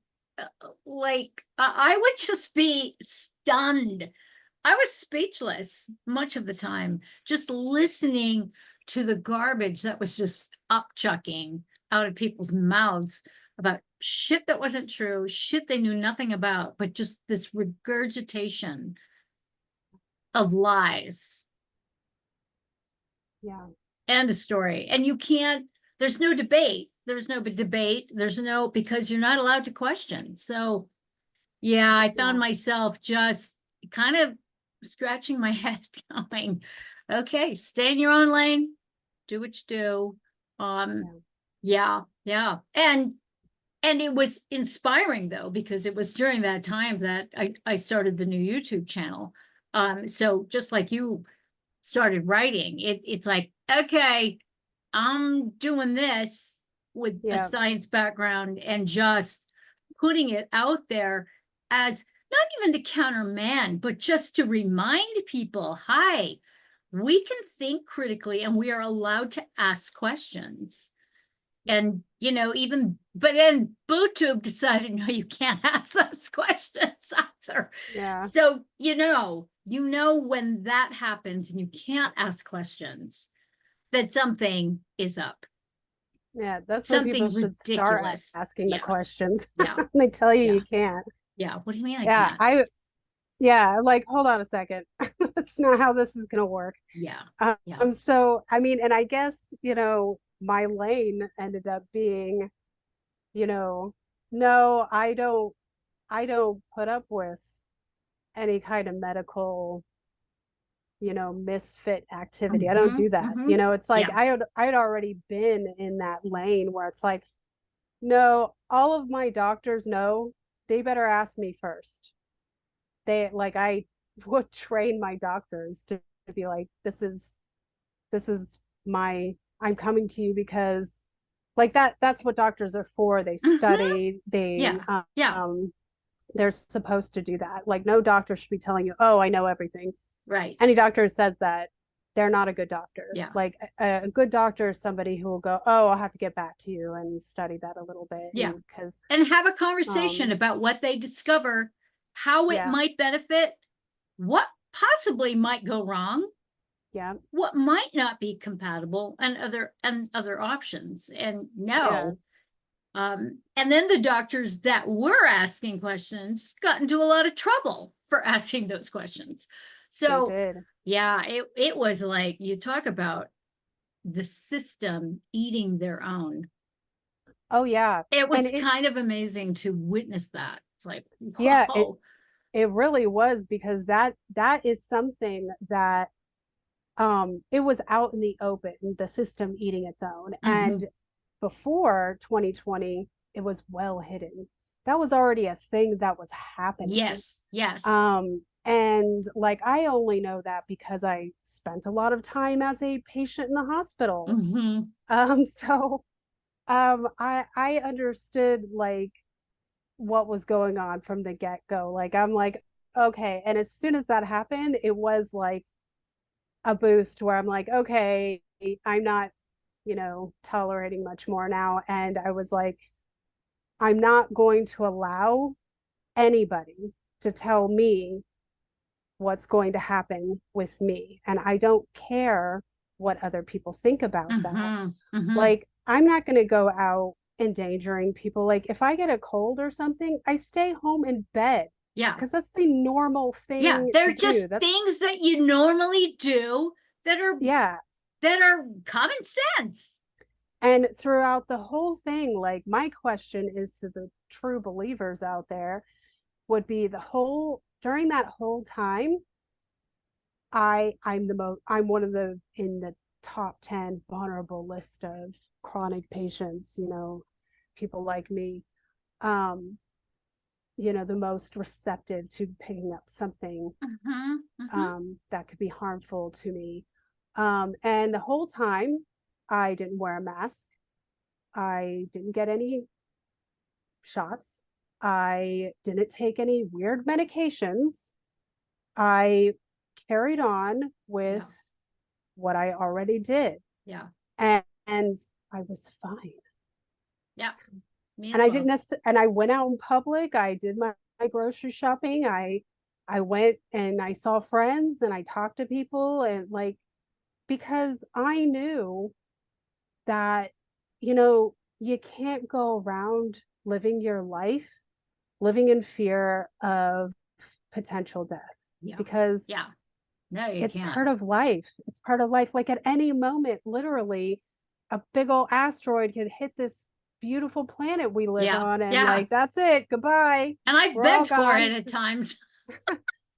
like I would just be stunned. I was speechless much of the time, just listening to the garbage that was just upchucking out of people's mouths about shit that wasn't true, shit they knew nothing about, but just this regurgitation of lies. Yeah. End of story. And you can't, there's no debate. There's no debate. There's no, because you're not allowed to question. So, yeah, I found Yeah. myself just kind of scratching my head going, okay, stay in your own lane, do what you do. Um, Yeah. yeah, yeah. And it was inspiring though, because it was during that time that I started the new YouTube channel. So just like you started writing, it's like, okay, I'm doing this with a Yeah. science background and just putting it out there as not even to countermand, but just to remind people, hi, we can think critically and we are allowed to ask questions. And, you know, even, but then BooTube decided, no, you can't ask those questions either. Yeah. So, you know, when that happens and you can't ask questions, that something is up, Yeah. That's why people something should start ridiculous. asking the Yeah. questions. Yeah. They tell you Yeah. you can't. Yeah. What do you mean I Yeah. can't? yeah, like, hold on a second. That's not how this is gonna work. Yeah. Yeah. So I mean, and I guess, my lane ended up being, you know, no, I don't put up with any kind of medical, misfit activity. I don't Mm-hmm. do that. Mm-hmm. It's like Yeah. I'd already been in that lane where it's like, no, all of my doctors know they better ask me first. I would train my doctors to be like, this is my I'm coming to you because like that's what doctors are for. They Mm-hmm. study, Yeah. Yeah. they're supposed to do that. Like no doctor should be telling you, oh, I know everything. Right. Any doctor who says that, they're not a good doctor. Yeah. Like a good doctor is somebody who will go, oh, I'll have to get back to you and study that a little bit. Yeah. And because And have a conversation um about what they discover, how it yeah, might benefit, what possibly might go wrong, yeah, what might not be compatible, and other options. And yeah, no. And then the doctors that were asking questions got into a lot of trouble for asking those questions. they So did. yeah, it was like you talk about the system eating their own. Oh yeah. It And was kind of amazing to witness that. It's like, yeah, it whoa. it really was because that is something that it was out in the open, the system eating its own. Mm-hmm. And before 2020, it was well hidden. That was already a thing that was happening. Yes, yes. And like I only know that because I spent a lot of time as a patient in the hospital. Mm-hmm. So I understood like what was going on from the get-go. Like I'm like, okay. And as soon as that happened, it was like a boost where I'm like, okay, I'm not, tolerating much more now. And I was like, I'm not going to allow anybody to tell me what's going to happen with me. And I don't care what other people think about that. Mm-hmm. Mm-hmm. Like, I'm not going to go out endangering people. Like, if I get a cold or something, I stay home in bed Yeah. because that's the normal Yeah. thing to They're just do. That's, things that you normally do that are yeah. that are common sense. And throughout the whole thing, like, my question is to the true believers out there would be during that whole time, I'm one of the in the top 10 vulnerable list of chronic patients, people like me, um, the most receptive to picking up something Mm-hmm. Mm-hmm. that could be harmful to me. And the whole time, I didn't wear a mask. I didn't get any shots. I didn't take any weird medications. I carried on with Yeah. what I already did. Yeah. And I was fine. Yeah. Me And as I didn't well. necessarily, and I went out in public. I did my grocery shopping. I went and I saw friends and I talked to people and like because I knew that, you can't go around living your life living in fear of potential death Yeah. because Yeah. No, you it's can't. part of life. It's part of life. Like at any moment, literally, a big old asteroid could hit this beautiful planet we live Yeah. on, and Yeah. like that's it. Goodbye. And I've We're all begged for gone. it at times.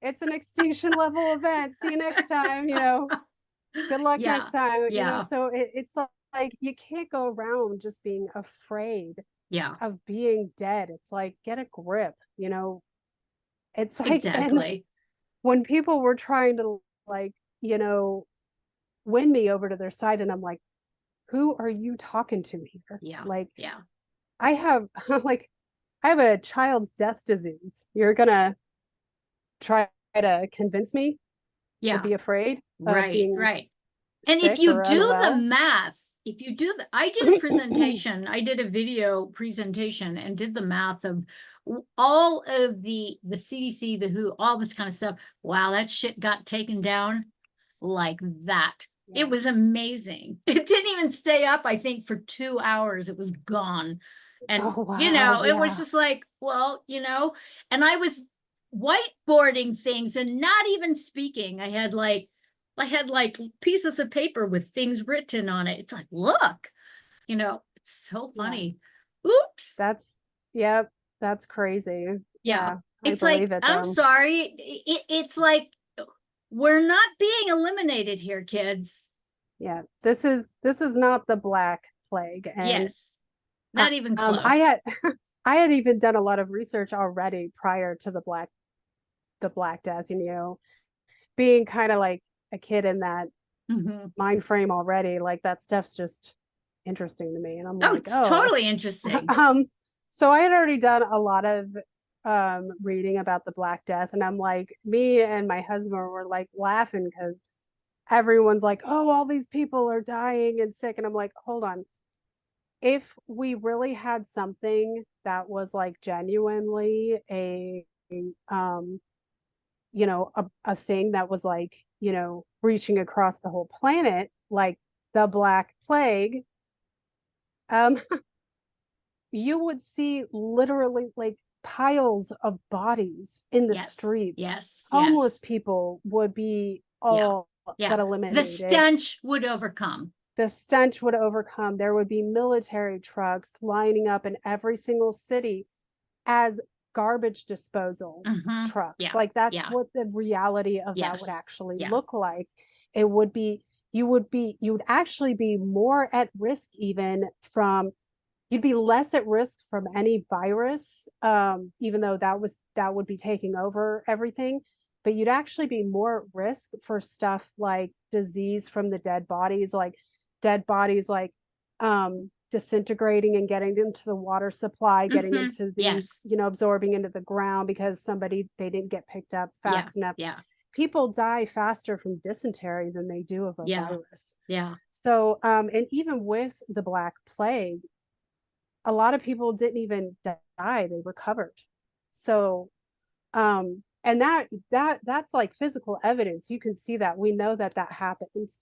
It's an extinction level event. See you next time. Good luck next Yeah. time. Yeah. So it's like you can't go around just being afraid Yeah. of being dead. It's like get a grip. It's like, and Exactly. when people were trying to like, you know, win me over to their side, and I'm like, who are you talking to here? Yeah. Like, Yeah. I have like I have a child's death disease. You're gonna try to convince me to Yeah. be afraid of Right. being Right. And if sick you or do the unwell? math, if you do the, I did a presentation, I did a video presentation and did the math of all of the CDC, the WHO, all this kind of stuff. Wow, that shit got taken down like that. Yeah. It was amazing. It didn't even stay up, I think, for 2 hours. It was gone. And, Oh wow, it was yeah. just like, well, and I was whiteboarding things and not even speaking. I had like pieces of paper with things written on it. It's like, look, it's so Yeah. funny. Oops. Yep, that's crazy. Yeah. Yeah, I It's like, believe it I'm though. sorry. It's like, we're not being eliminated here, kids. Yeah, this is not the Black Plague, and Yes. Not even I close. had I had even done a lot of research already prior to the Black Death, and being kind of like a kid in that Mhm. mind frame already, like that stuff's just interesting to me, and I'm Oh, like, it's oh, totally interesting. so I had already done a lot of reading about the Black Death, and I'm like, me and my husband were like laughing because everyone's like, oh, all these people are dying and sick, and I'm like, hold on, if we really had something that was like genuinely um a thing that was like reaching across the whole planet, like the Black Plague, um you would see literally like piles of bodies in the Yes. streets. Yes. Homeless Yes. people would be Yeah. all Yeah. but The eliminated. stench would overcome. The stench would overcome. There would be military trucks lining up in every single city as garbage disposal trucks. Yeah. Like that's Yeah. what the reality of that would Yes. actually Yeah. look like. It would be you would actually be more at risk even from you'd be less at risk from any virus, even though that would be taking over everything. But you'd actually be more at risk for stuff like disease from the dead bodies, like dead bodies, like disintegrating and getting into the water supply, getting into the Yes. absorbing into the ground because they didn't get picked up Yeah. fast enough. Yeah. People die faster from dysentery than they do of a Yeah. virus. Yeah. So, and even with the Black Plague, a lot of people didn't even die, they recovered. So and that's like physical evidence. You can see that. We know that that happens.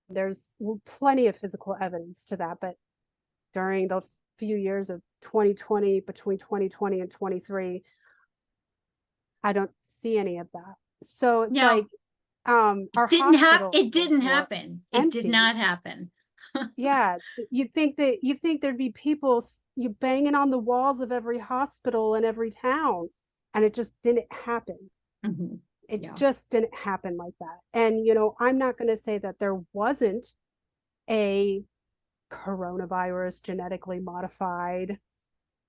There's plenty of physical evidence to that, but during the few years of 2020, between 2020 and 23, I don't see any of that. So it's No, like our it hospitals didn't were happen. It did empty. not happen. Yeah, you think there'd be people you banging on the walls of every hospital in every town, and it just didn't happen. Mhm. It Yeah. just didn't happen like that. And I'm not going to say that there wasn't a coronavirus genetically modified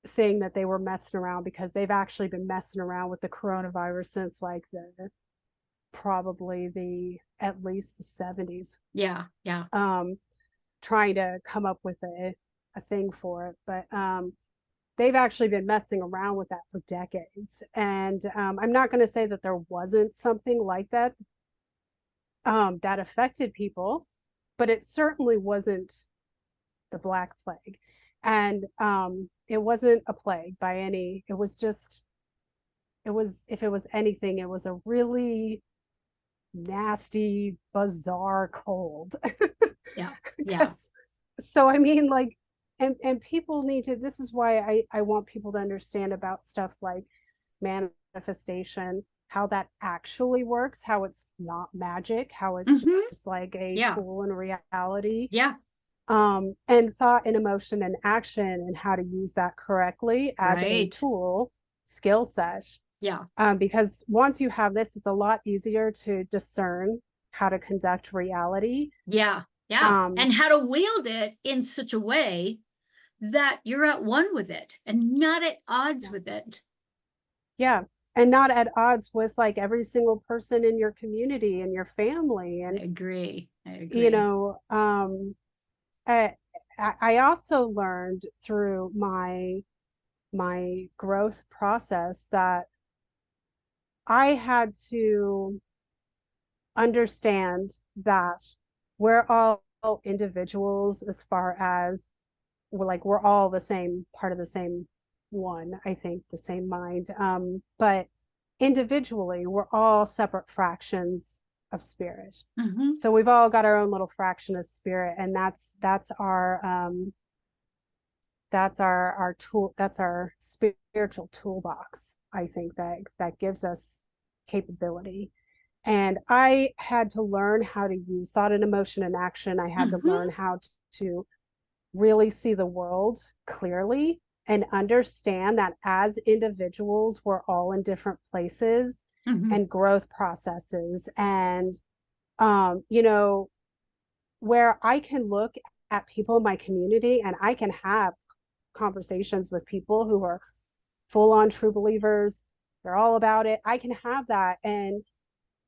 thing that they were messing around, because they've actually been messing around with the coronavirus since like the probably the at least the 70s. Yeah. Yeah. Trying to come up with a thing for it. But they've actually been messing around with that for decades. And I'm not going to say that there wasn't something like that that affected people, but it certainly wasn't the Black Plague. And it wasn't a plague by any, it was just, it was, if it was anything, it was a really nasty, bizarre cold. Yeah. Yeah. Because so I mean, like, and people need to, this is why I want people to understand about stuff like manifestation, how that actually works, how it's not magic, how it's hmm just like a Yeah. tool in reality. Yeah. And thought and emotion and action, and how to use that correctly as a Right. tool skill set. Yeah. Because once you have this, it's a lot easier to discern how to conduct reality. Yeah. Yeah. um And how to wield it in such a way that you're at one with it and not at odds yeah, with it. yeah, and not at odds with like every single person in your community and your family. I And agree. I you agree. know I, I also learned through my growth process that I had to understand that we're all individuals, as far as we're all the same part of the same one, I think, the same mind. But individually, we're all separate fractions of spirit. hmm So we've all got our own little fraction of spirit, and that's our that's our tool, that's our spiritual toolbox. I think that gives us capability. And I had to learn how to use thought and emotion and action. I had to Mm-hmm. learn how to really see the world clearly and understand that as individuals, we're all in different places Mm-hmm. and growth processes. And, you know, where I can look at people in my community and I can have conversations with people who are full on true believers. They're all about it. I can have that. And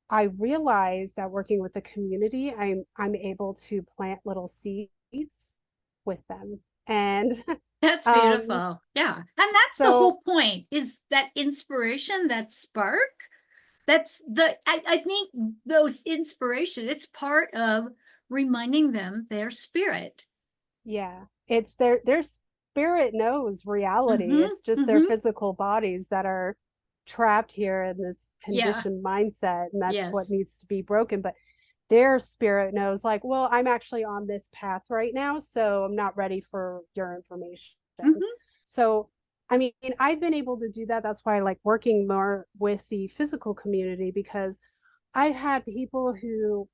I realize that working with the community, I'm able to plant little seeds with them. And That's um, beautiful. Yeah. And that's the so whole point, is that inspiration, that spark. That's I think those inspiration, it's part of reminding them their spirit. yeah, it's their spirit knows reality. Mm-hmm. It's just their Mm-hmm. physical bodies that are trapped here in this Yeah. conditioned mindset, and that's what Yes. needs to be broken. But their spirit knows, like, well, I'm actually on this path right now, so I'm not ready for your information. Mm-hmm. So, I mean, I've been able to do that. That's why I like working more with the physical community, because I've had people who,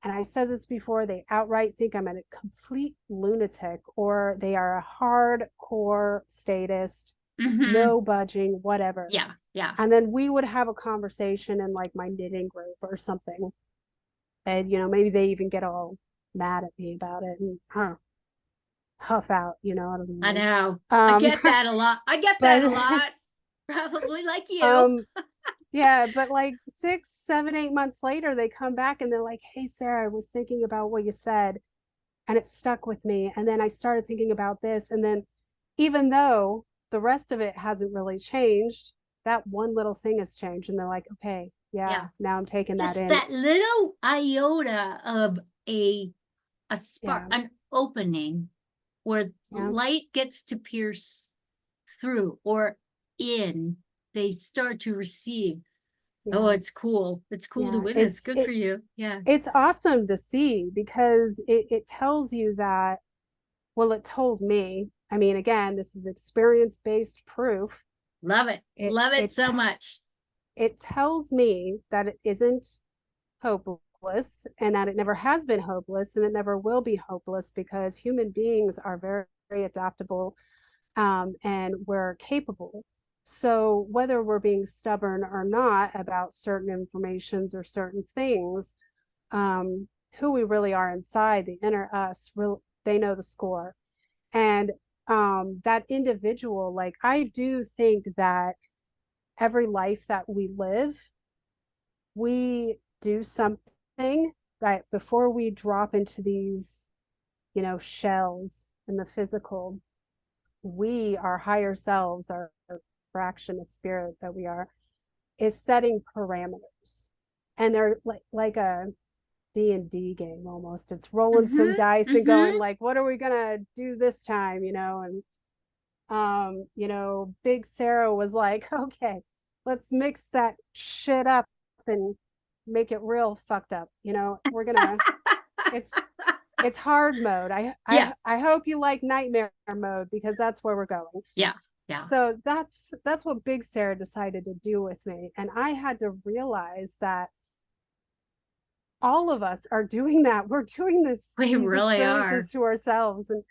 and I said this before, they outright think I'm a complete lunatic, or they are a hardcore statist, Mm-hmm. no budging, whatever. Yeah. Yeah. And then we would have a conversation in like my knitting group or something. And, maybe they even get all mad at me about it and huff out, I don't I know. know. I Um, get that a lot. I get that but, a lot. Probably like you. um, yeah, but like 6, 7, 8 months later, they come back and they're like, "Hey, Sarah, I was thinking about what you said and it stuck with me. And then I started thinking about this. And then even though the rest of it hasn't really changed, that one little thing has changed." And they're like, "Okay, yeah, Yeah. now I'm taking that Just in." that little iota of a spark, Yeah, an opening where yeah, light gets to pierce through or in, they start to receive. Oh, yeah, it's cool. It's cool to yeah. witness. Good for you. Yeah. It's awesome to see, because it tells you that, well, it told me. I mean, again, this is experience-based proof. Love it. It Love it it so much. it tells me that it isn't hopeless, and that it never has been hopeless, and it never will be hopeless, because human beings are very, very adaptable, and we're capable. So whether we're being stubborn or not about certain informations or certain things, who we really are inside, the inner us, they know the score. And that individual, like, I do think that every life that we live, we do something that before we drop into these, shells in the physical, we, our higher selves, our fraction of spirit that we are, is setting parameters. And they're like a D&D game almost. It's rolling some Mm-hmm. dice and Mm-hmm. going like, what are we gonna do this time? And Big Sarah was like, okay, let's mix that shit up and make it real fucked up. We're gonna it's hard mode. I Yeah. I I hope you like nightmare mode, because that's where we're going. Yeah. Yeah. So that's what Big Sarah decided to do with me. And I had to realize that all of us are doing that. We're doing We these really are. experiences to ourselves. And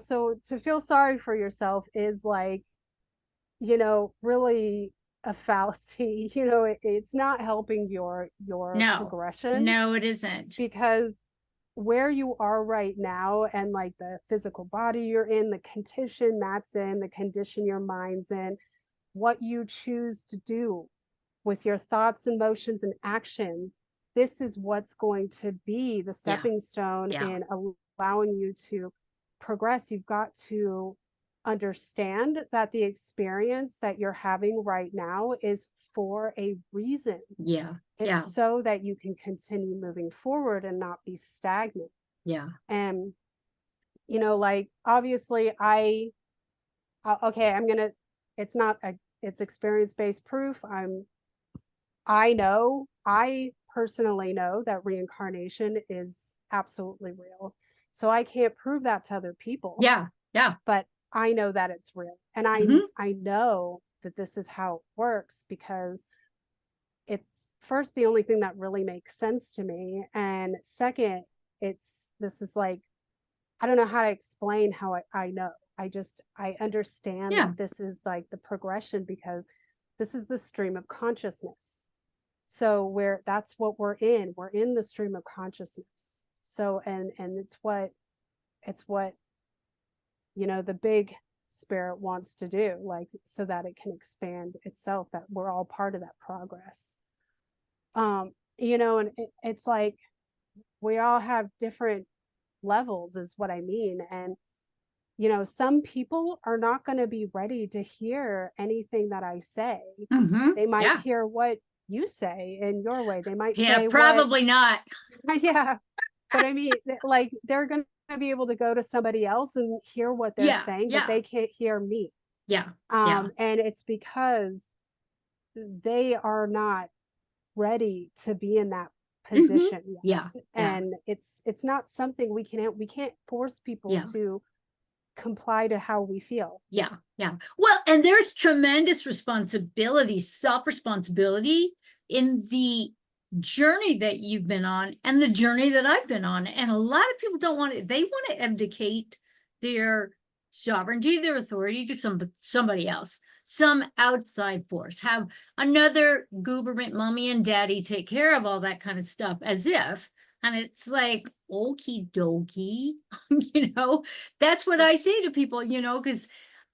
so to feel sorry for yourself is like, really a fallacy. It's not helping your No. progression, No, it isn't. because where you are right now, and like the physical body you're in, the condition that's in, the condition your mind's in, what you choose to do with your thoughts, emotions, and actions, this is what's going to be the Yeah. stepping stone Yeah. in allowing you to progress. You've got to understand that the experience that you're having right now is for a reason. Yeah. It's Yeah. so that you can continue moving forward and not be stagnant. Yeah. And, like, obviously, okay, it's not it's experience-based proof. I personally know that reincarnation is absolutely real. So I can't prove that to other people, Yeah. Yeah. but I know that it's real. And Mhm. I know that this is how it works because it's first the only thing that really makes sense to me. And second, this is like, I don't know how to explain how I know. I understand Yeah. that this is like the progression because this is the stream of consciousness. So that's what we're in. We're in the stream of consciousness. So and it's what the big spirit wants to do, like so that it can expand itself, that we're all part of that progress. And it's like we all have different levels is what I mean. And some people are not going to be ready to hear anything that I say. Mhm. They might Yeah. hear what you say in your way. They might Yeah, say what probably not. yeah, but I mean, like they're going to be able to go to somebody else and hear what they're Yeah. saying, but Yeah. they can't hear me. Yeah. Yeah. And it's because they are not ready to be in that Mhm. position Yeah. yet. Yeah. And it's not something we can't force people Yeah. to comply to how we feel. Yeah. Yeah. Well, and there's tremendous responsibility, self-responsibility in the journey that you've been on and the journey that I've been on. And a lot of people don't want it. They want to abdicate their sovereignty, their authority to somebody else, some outside force, have another government mommy and daddy take care of all that kind of stuff as if, and it's like, okie dokie, that's what I say to people, because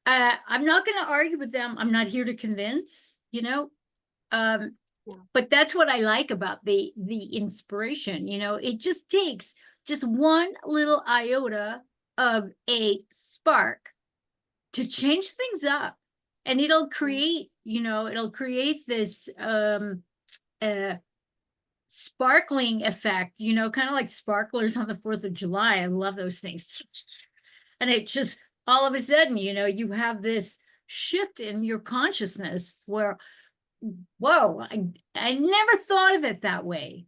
I'm not going to argue with them. I'm not here to convince, um, Yeah. but that's what I like about the inspiration. It just takes just one little iota of a spark to change things up, and it'll create this uh sparkling effect, kind of like sparklers on the 4th of July. I love those things. And it just all of a sudden, you have this shift in your consciousness where, whoa, I never thought of it that way.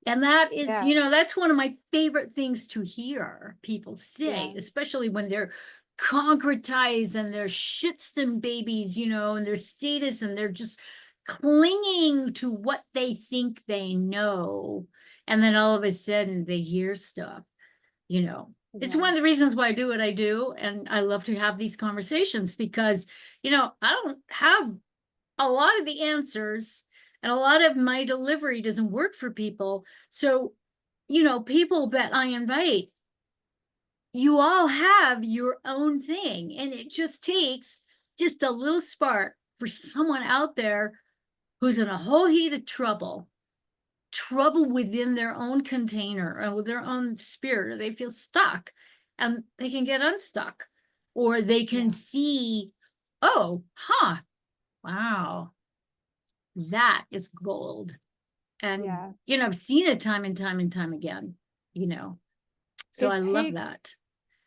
And that is, Yeah. that's one of my favorite things to hear people Yeah. say, especially when they're concretized and they're shitston babies, and their status, and they're just clinging to what they think they know. And then all of a sudden they hear stuff, It's Yeah. one of the reasons why I do what I do. And I love to have these conversations because, I don't have a lot of the answers, and a lot of my delivery doesn't work for people. So, people that I invite, you all have your own thing, and it just takes just a little spark for someone out there who's in a whole heap of trouble within their own container or with their own spirit, or they feel stuck and they can get unstuck, or they can Yeah. see, oh, wow, that is gold. And, Yeah. I've seen it time and time and time again, you know. So It I love takes that.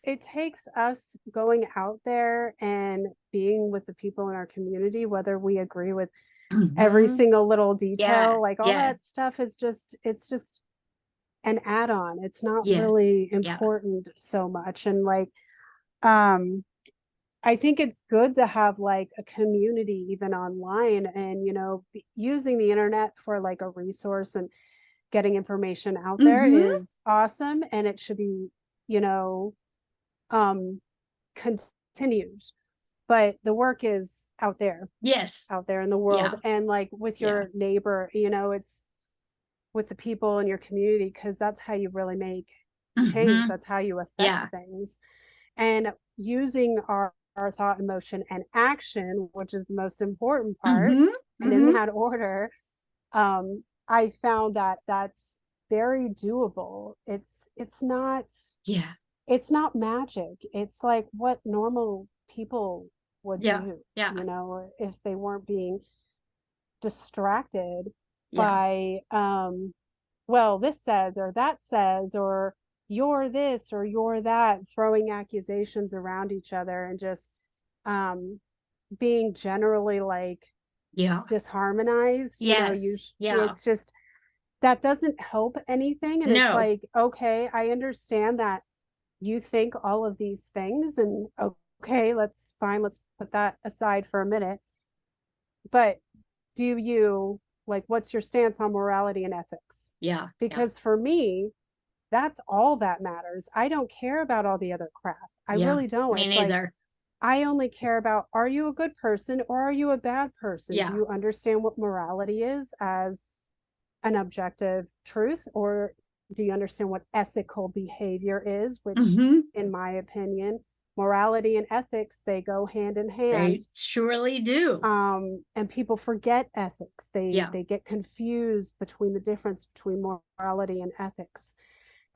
it takes us going out there and being with the people in our community, whether we agree with every Mhm. single little Yeah, detail, like all yeah, that stuff is it's just an add-on. It's not yeah, really yeah. important so much. And like um I think it's good to have like a community even online, and using the internet for like a resource and getting information out there Mhm. is awesome, and it should be you know um continued. But the work is Yes. out there in the world, Yeah, and like with yeah. your neighbor, it's with the people in your community, because that's how you really make change. Mhm. That's how you affect Yeah. things. And using our thought, emotion, and action, which is the most important part, Mhm. and in Mhm. that order, I found that that's very doable. Yeah. It's not magic. It's like what normal people would Yeah. do, Yeah. if they weren't being distracted Yeah. by well, this says or that says, or you're this or you're that, throwing accusations around each other, and just um being generally like Yeah. disharmonized. Yes. Yeah. It's just that doesn't help anything. And it's No. like, okay, I understand that you think all of these things, and okay, let's fine, let's put that aside for a minute. But do you like, what's your stance on morality and ethics? Yeah. Yeah. Because for me, that's all that matters. I don't care about all the other crap. I Yeah. really don't. Me It's like, neither. I only care about, are you a good person or are you a bad person? Do Yeah. you understand what morality is as an objective truth, or do you understand what ethical behavior is, which Hmm. in my opinion, morality and ethics, they go hand in hand. They surely do. And people forget ethics. Yeah. They get confused between the difference between morality and ethics.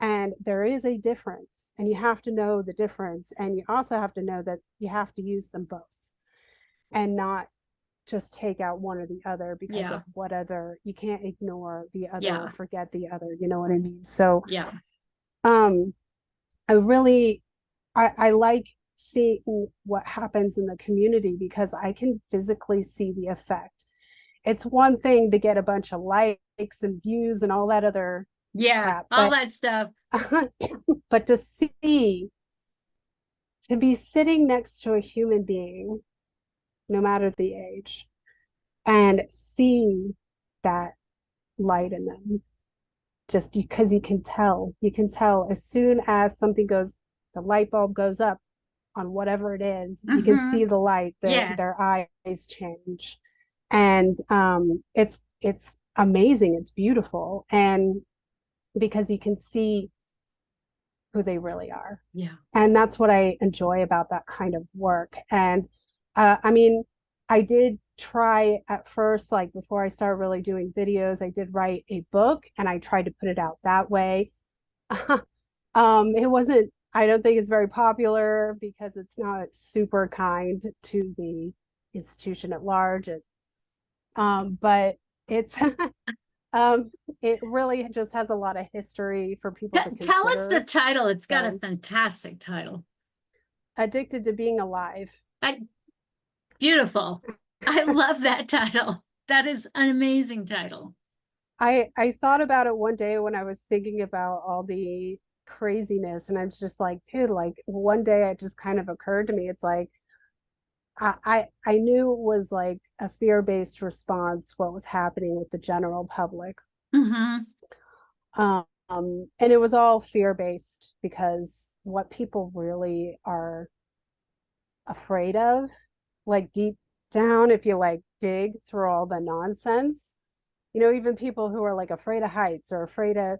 And there is a difference, and you have to know the difference. And you also have to know that you have to use them both and not just take out one or the other because Yeah. of what other, you can't ignore the other or Yeah. forget the other. You know what I mean? So, Yeah. um, I really, I like seeing what happens in the community because I can physically see the effect. It's one thing to get a bunch of likes and views and all that other Yeah. crap, All that stuff. but to be sitting next to a human being, no matter the age, and see that light in them, just because you can tell as soon as something goes, the light bulb goes up on whatever it is, you can Hmm. see the light, Yeah. their eyes change. And it's amazing, it's beautiful. And because you can see who they really are. Yeah. And that's what I enjoy about that kind of work. And I mean, I did try at first, like before I started really doing videos, I did write a book and I tried to put it out that way. It wasn't, I don't think it's very popular because it's not super kind to the institution at large. But it's um, it really just has a lot of history for people to Tell us the consider. title. It's got a So, fantastic title. addicted to being alive. I, beautiful. I love that title. That is an amazing title. I thought about it one day when I was thinking about all the craziness, and I was just like, dude, like one day it just kind of occurred to me. It's like I knew it was like a fear-based response what was happening with the general public. Hmm. And it was all fear-based because what people really are afraid of, like deep down, if you like dig through all the nonsense, you know, even people who are like afraid of heights or afraid of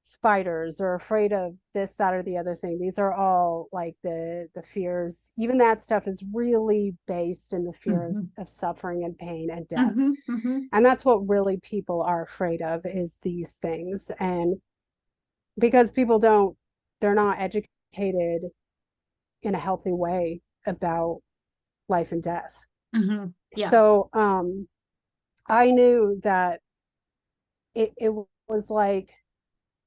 spiders or afraid of this, that, or the other thing. These are all like the fears. Even that stuff is really based in the fear Hmm. of suffering and pain and death. Hmm. Hmm. And that's what really people are afraid of, is these things. And because people don't, they're not educated in a healthy way about life and death. Hmm. Yeah. So I knew that it was like,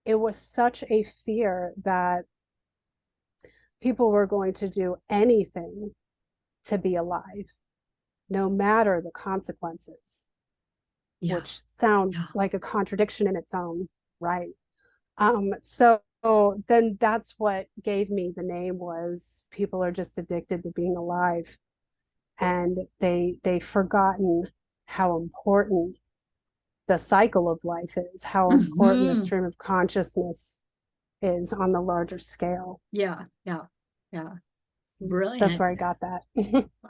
it was such a fear that people were going to do anything to be alive, no matter the consequences, Yeah. which sounds Yeah. like a contradiction in its own right. So then that's what gave me the name, was people are just addicted to being alive, and they've forgotten how important the cycle of life is, how important the Hmm. stream of consciousness is on the larger scale. Yeah. Yeah. Yeah. That's Brilliant. where I got that.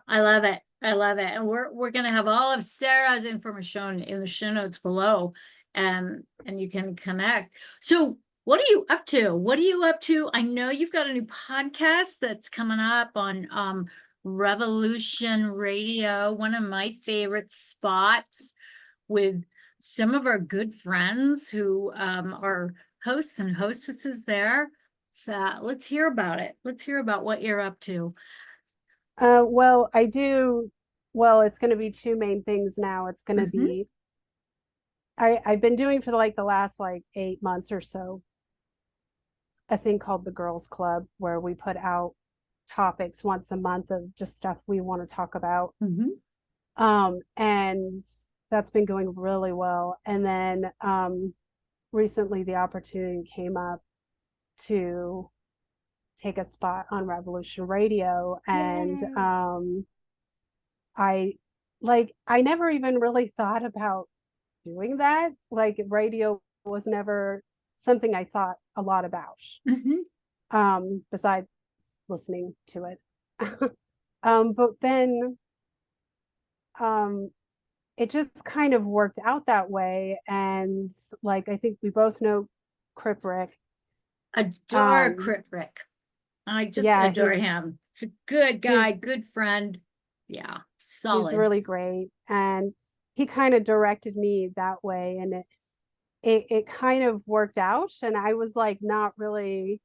I love it. I love it. And we're gonna have all of Sarah's information in the show notes below, and you can connect. So what are you up to? What are you up to? I know you've got a new podcast that's coming up on Revolution Radio, one of my favorite spots, with some of our good friends who are hosts and hostesses there. So let's hear about it. Let's hear about what you're up to. Well, I do. Well, it's going to be two main things now. It's going to Hmm. be, I've been doing for like the last like 8 months or so a thing called the Girls Club, where we put out topics once a month of just stuff we want to talk about. Hmm. And that's been going really well. And then recently the opportunity came up to take a spot on Revolution Radio. And Yay. I I never even really thought about doing that. Like radio was never something I thought a lot about, Mhm. besides listening to it. But then um, it just kind of worked out that way. And like, I think we both know Crip Rick. Adore Um, Kritrick. I just yeah, adore him. He's a good guy, he's good friend. Yeah, he's solid. really great. And he kind of directed me that way. And it kind of worked out. And I was like, not really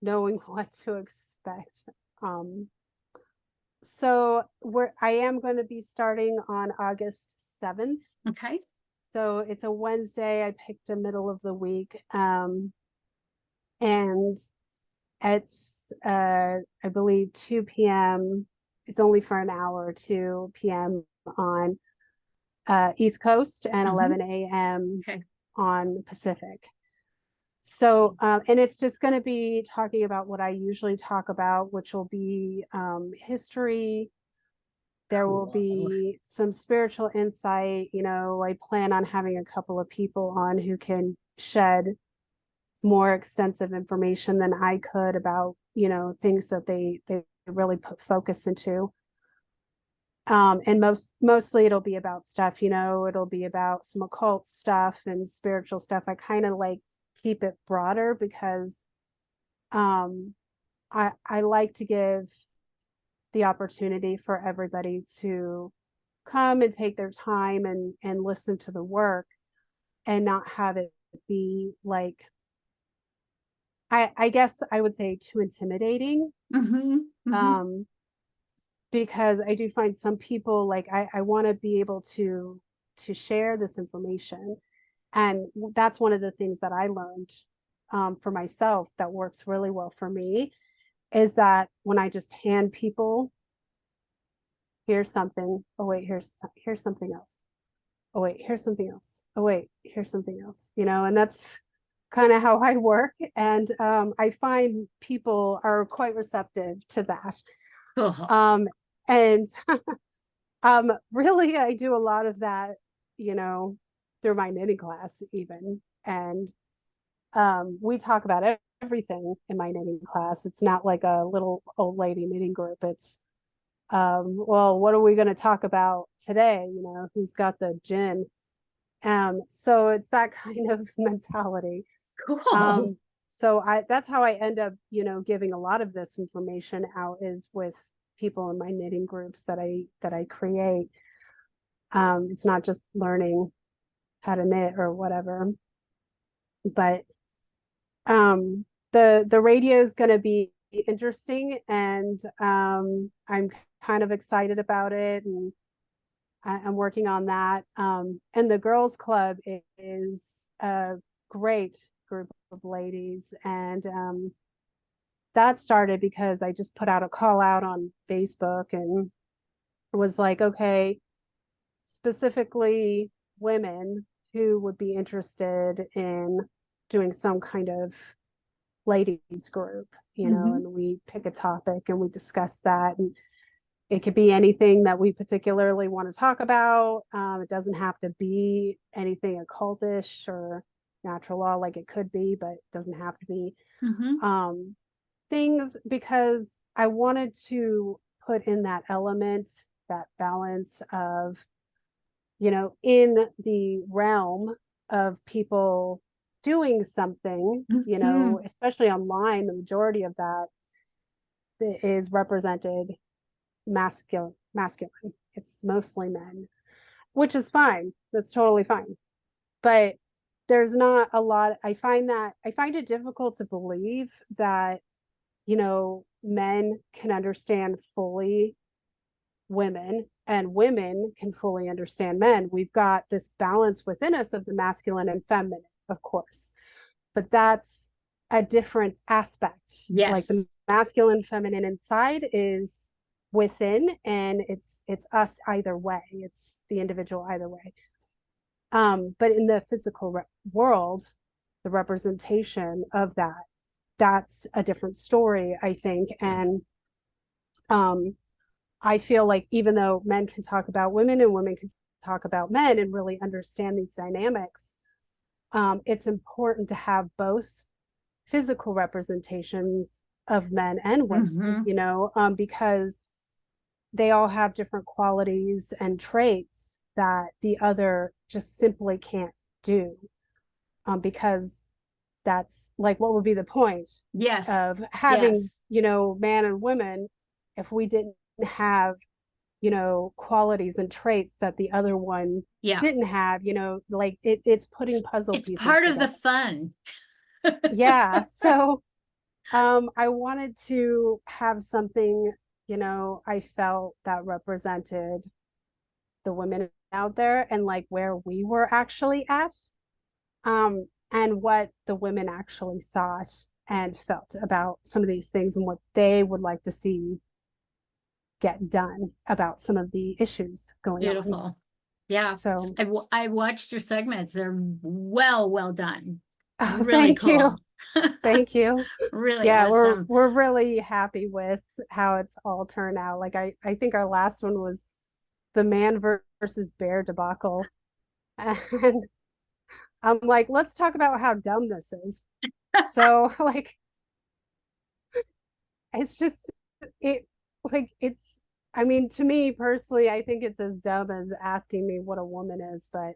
knowing what to expect. Um, so I am going to be starting on August 7th. Okay. So it's a Wednesday. I picked a middle of the week. And it's I believe 2 p.m. It's only for an hour, 2 p.m. on East Coast and Mhm. 11 a.m. Okay. on Pacific. So, and it's just going to be talking about what I usually talk about, which will be history. There will Cool. be some spiritual insight. You know, I plan on having a couple of people on who can shed more extensive information than I could about, you know, things that they really put focus into. And mostly it'll be about stuff, you know, it'll be about some occult stuff and spiritual stuff. I kind of like keep it broader because um I like to give the opportunity for everybody to come and take their time and listen to the work and not have it be like I guess I would say too intimidating. Mhm. Mhm. Um because I do find some people like I want to be able to share this information. And that's one of the things that I learned for myself that works really well for me is that when I just hand people, here's something, oh wait, here's something else. Oh wait, here's something else. Oh wait, here's something else. You know, and that's kind of how I work. And I find people are quite receptive to that. Cool. Um, and really, I do a lot of that, you know, through my knitting class, even. And we talk about everything in my knitting class. It's not like a little old lady knitting group. It's, well, what are we going to talk about today? You know, who's got the gin? So it's that kind of mentality. Cool. Um, so that's how I end up, you know, giving a lot of this information out is with people in my knitting groups that I create. It's not just learning how to knit or whatever, but the radio is going to be interesting, and I'm kind of excited about it, and I'm working on that. And the girls club is a great group of ladies, and that started because I just put out a call out on Facebook and was like, okay, specifically women who would be interested in doing some kind of ladies group, you know, Mhm. and we pick a topic and we discuss that. And it could be anything that we particularly want to talk about. It doesn't have to be anything occultish or natural law, like it could be, but it doesn't have to be. Mhm. Um, Things because I wanted to put in that element, that balance of, you know, in the realm of people doing something, you know, Mhm. especially online, the majority of that is represented masculine. It's mostly men, which is fine. That's totally fine. But there's not a lot. I find it difficult to believe that, you know, men can understand fully women and women can fully understand men. We've got this balance within us of the masculine and feminine, of course, but that's a different aspect. Like Yes. the masculine, feminine inside is within, and it's us either way. It's the individual either way. But in the physical world, the representation of that that's a different story, I think. And I feel like even though men can talk about women and women can talk about men and really understand these dynamics, it's important to have both physical representations of men and women, because they all have different qualities and traits that the other just simply can't do, because that's like, what would be the point Yes. of having, Yes. man and women if we didn't have, qualities and traits that the other one Yeah. didn't have, like it's putting puzzle It's pieces part of the together. fun. Yeah. So I wanted to have something, I felt that represented the women out there and like where we were actually at, and what the women actually thought and felt about some of these things and what they would like to see get done about some of the issues going on. Beautiful. Yeah. So, I watched your segments. They're well done. oh, Really thank you. cool. Thank you. Really Yeah, awesome. we're really happy with how it's all turned out. Like I think our last one was the man versus bear debacle. And I'm like, let's talk about how dumb this is. So like it's just it like it's I mean, to me personally, I think it's as dumb as asking me what a woman is, but Yeah.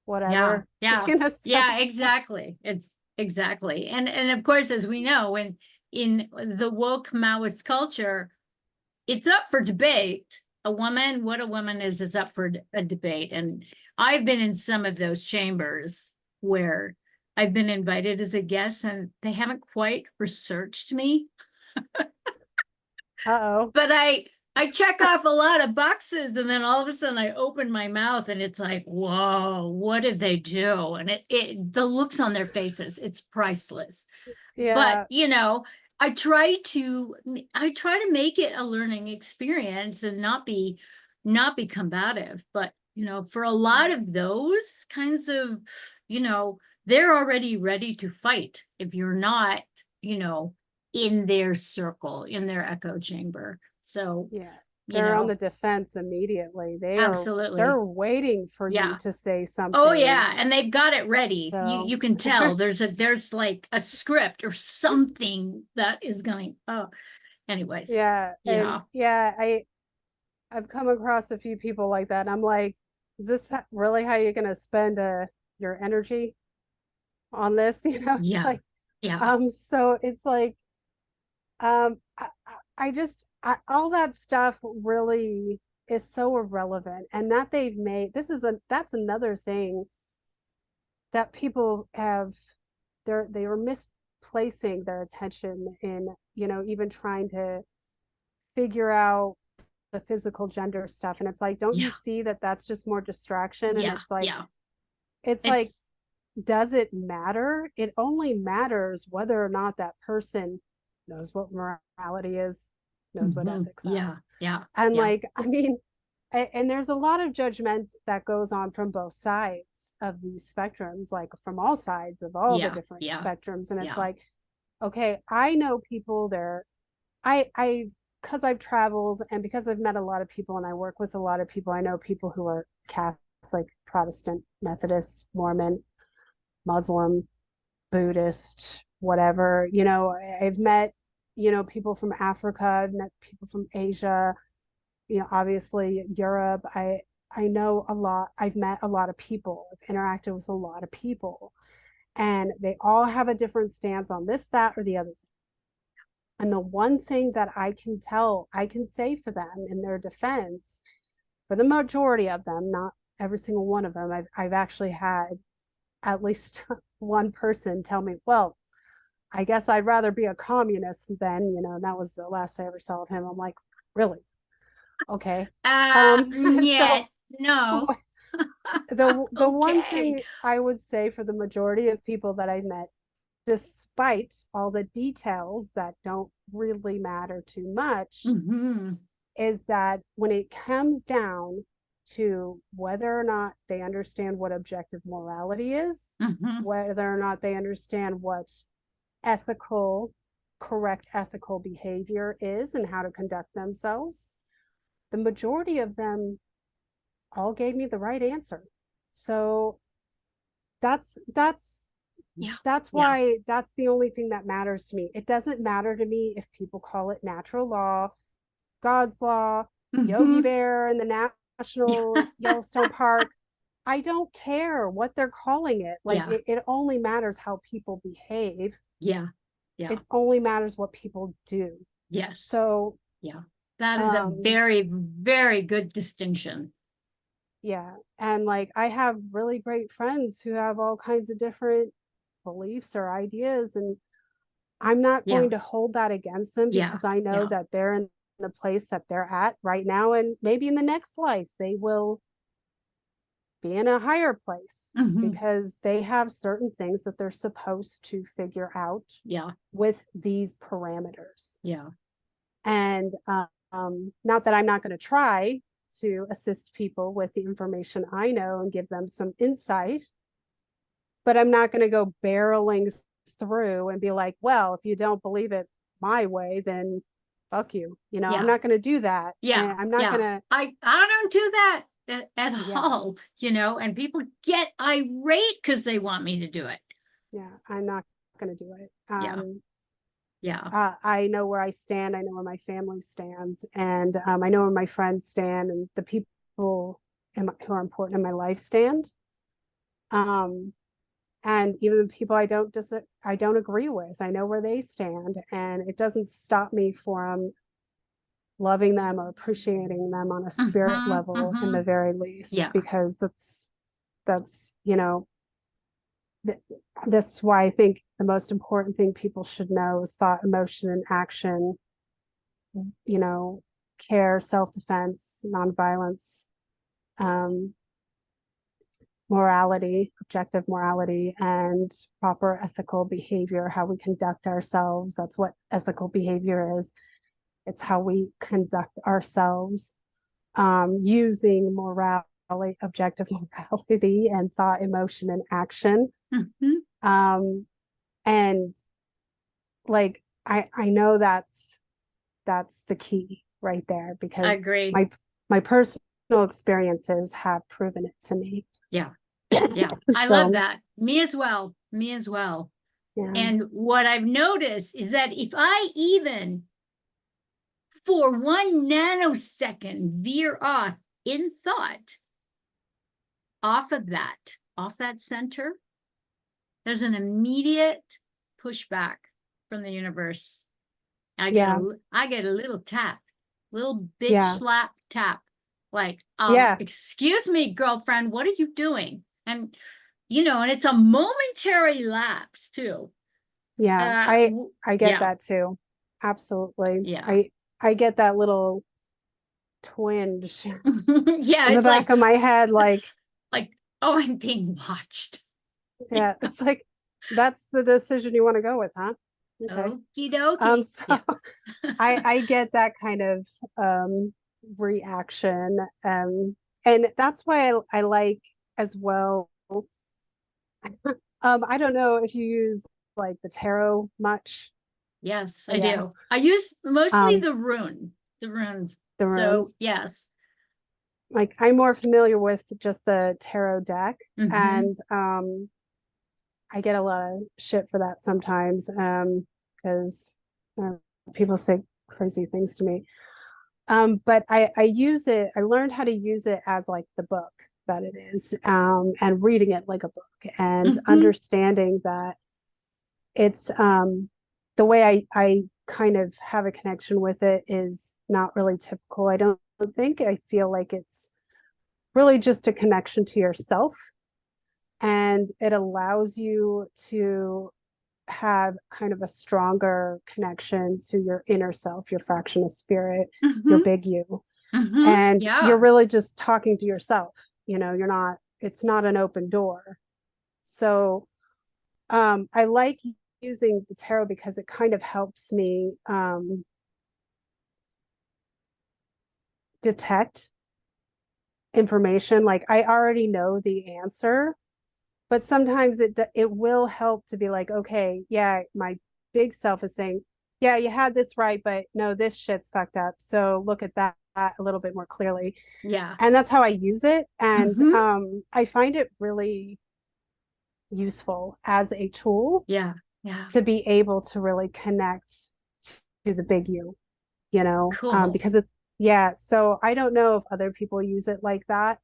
whatever. Yeah. So Yeah, it's like, exactly. It's exactly. And of course, as we know, in the woke Maoist culture, it's up for debate. What a woman is up for a debate. And I've been in some of those chambers where I've been invited as a guest and they haven't quite researched me, uh-oh. but I check off a lot of boxes and then all of a sudden I open my mouth and it's like, whoa, what did they do? And the looks on their faces, it's priceless. But Yeah. I try to make it a learning experience and not be combative. But for a lot Right. of those kinds of, they're already ready to fight if you're not, you know, in their circle, in their echo chamber. So, Yeah. you They're on the know, defense immediately. absolutely. They're waiting for you Yeah. to say Oh something. yeah, and they've got it ready. You So can tell there's like a script or something that is going. Oh, anyways, yeah. And yeah, yeah, I've come across a few people like that. I'm like, is this really how you're gonna spend your energy on this? It's yeah, like, yeah, so it's like, I just all that stuff really is so irrelevant, and that they've made that's another thing that people have, they were misplacing their attention in, even trying to figure out the physical gender stuff. And it's like, don't you yeah, see that that's just more distraction? And yeah, yeah. it's like, It's does it matter? It only matters whether or not that person knows what morality is, knows what ethics are. yeah, yeah, And yeah, like, I mean, and there's a lot of judgment that goes on from both sides of these spectrums, like from all sides of all the yeah, different yeah, spectrums. And it's yeah, like, okay, I know people there. I because I've traveled and because I've met a lot of people and I work with a lot of people, I know people who are Catholic, Protestant, Methodist, Mormon, Muslim, Buddhist, whatever. I've met, people from Africa, I've met people from Asia, obviously Europe. I know a lot. I've met a lot of people. I've interacted with a lot of people, and they all have a different stance on this, that, or the other thing. And the one thing that I can say for them in their defense, for the majority of them, not every single one of them, I've actually had at least one person tell me, well, I guess I'd rather be a communist than, and that was the last I ever saw of him. I'm like, really? Okay. So yet no. the one Okay. thing I would say for the majority of people that I met, despite all the details that don't really matter too much, Hmm. is that when it comes down to whether or not they understand what objective morality is, Hmm. whether or not they understand what correct ethical behavior is and how to conduct themselves, the majority of them all gave me the right answer. So that's Yeah. that's Yeah. why that's the only thing that matters to me. It doesn't matter to me if people call it natural law, God's law, Yogi Hmm. Bear in the National Yellowstone Park. I don't care what they're calling it. Like Yeah. it only matters how people behave. Yeah. Yeah. It only matters what people do. Yes. So Yeah. That is a um very, very good distinction. yeah, and like I have really great friends who have all kinds of different beliefs or ideas, and I'm not Yeah. going to hold that against them Yeah. because I know Yeah. that they're in the place that they're at right now, and maybe in the next life they will be in a higher place Hmm. because they have certain things that they're supposed to figure out Yeah. with these parameters. Yeah. And not that I'm not going to try to assist people with the information I know and give them some insight, but I'm not going to go barreling through and be like, well, if you don't believe it my way, then fuck you. You know, I'm Yeah. not going to do that. Yeah. And I'm not going Yeah. to, I don't do that at yeah, all, you know, and people get irate because they want me to do it. yeah, I'm not going to do it. Yeah. Yeah. I know where I stand. I know where my family stands, and I know where my friends stand, and the people who are important in my life stand. Um, and even the people I don't agree with, I know where they stand, and it doesn't stop me from loving them or appreciating them on a spirit Hmm. level in Hmm. the very least, Yeah. because that's th- that's why I think the most important thing people should know is thought, emotion, and action. You know, care, self-defense, nonviolence, um, morality, objective morality, and proper ethical behavior, how we conduct ourselves. That's what ethical behavior is. It's how we conduct ourselves using morality, objective morality, and thought, emotion, and action. Hmm. Um, and like I know that's the key right there I because agree. my personal experiences have proven it to me. Yeah. Yeah. I love So that. Me as well. Me as well. yeah, And what I've noticed is that if I even for 1 nanosecond veer off in thought off that center, there's an immediate pushback from the universe. yeah, I get a little tap, little bitch yeah, slap tap, like, yeah, excuse me, girlfriend, what are you doing? And and it's a momentary lapse too. yeah. I get Yeah, that too. Absolutely. yeah. I get that little twinge Yeah, in the it's like back of my head, like, it's like, oh, I'm being watched. yeah, it's like that's the decision you want to go with, huh? Okay. Okie dokie. So Yeah. I get that kind of reaction. And that's why I like as well. I don't know if you use like the tarot much. Yes, I Yeah. do. I use mostly Um, the runes. the So runes. yes. Like I'm more familiar with just the tarot deck, Mm-hmm. and I get a lot of shit for that sometimes because people say crazy things to me. But I use it, I learned how to use it as like the book that it is, and reading it like a book and Mm-hmm. understanding that it's the way I kind of have a connection with it is not really typical. I don't think I feel like it's really just a connection to yourself, and it allows you to have kind of a stronger connection to your inner self, your fraction of spirit, your Mm-hmm. big you. Mm-hmm. And you're Yeah. really just talking to yourself. You're not, it's not an open door. So I like using the tarot because it kind of helps me detect information. Like I already know the answer, but sometimes it will help to be like, okay, yeah, my big self is saying, yeah, you had this right, but no, this shit's fucked up. So look at that a little bit more clearly. Yeah. And that's how I use it. And Hmm. I find it really useful as a tool Yeah. Yeah. to be able to really connect to the big Cool. because it's, yeah. So I don't know if other people use it like that.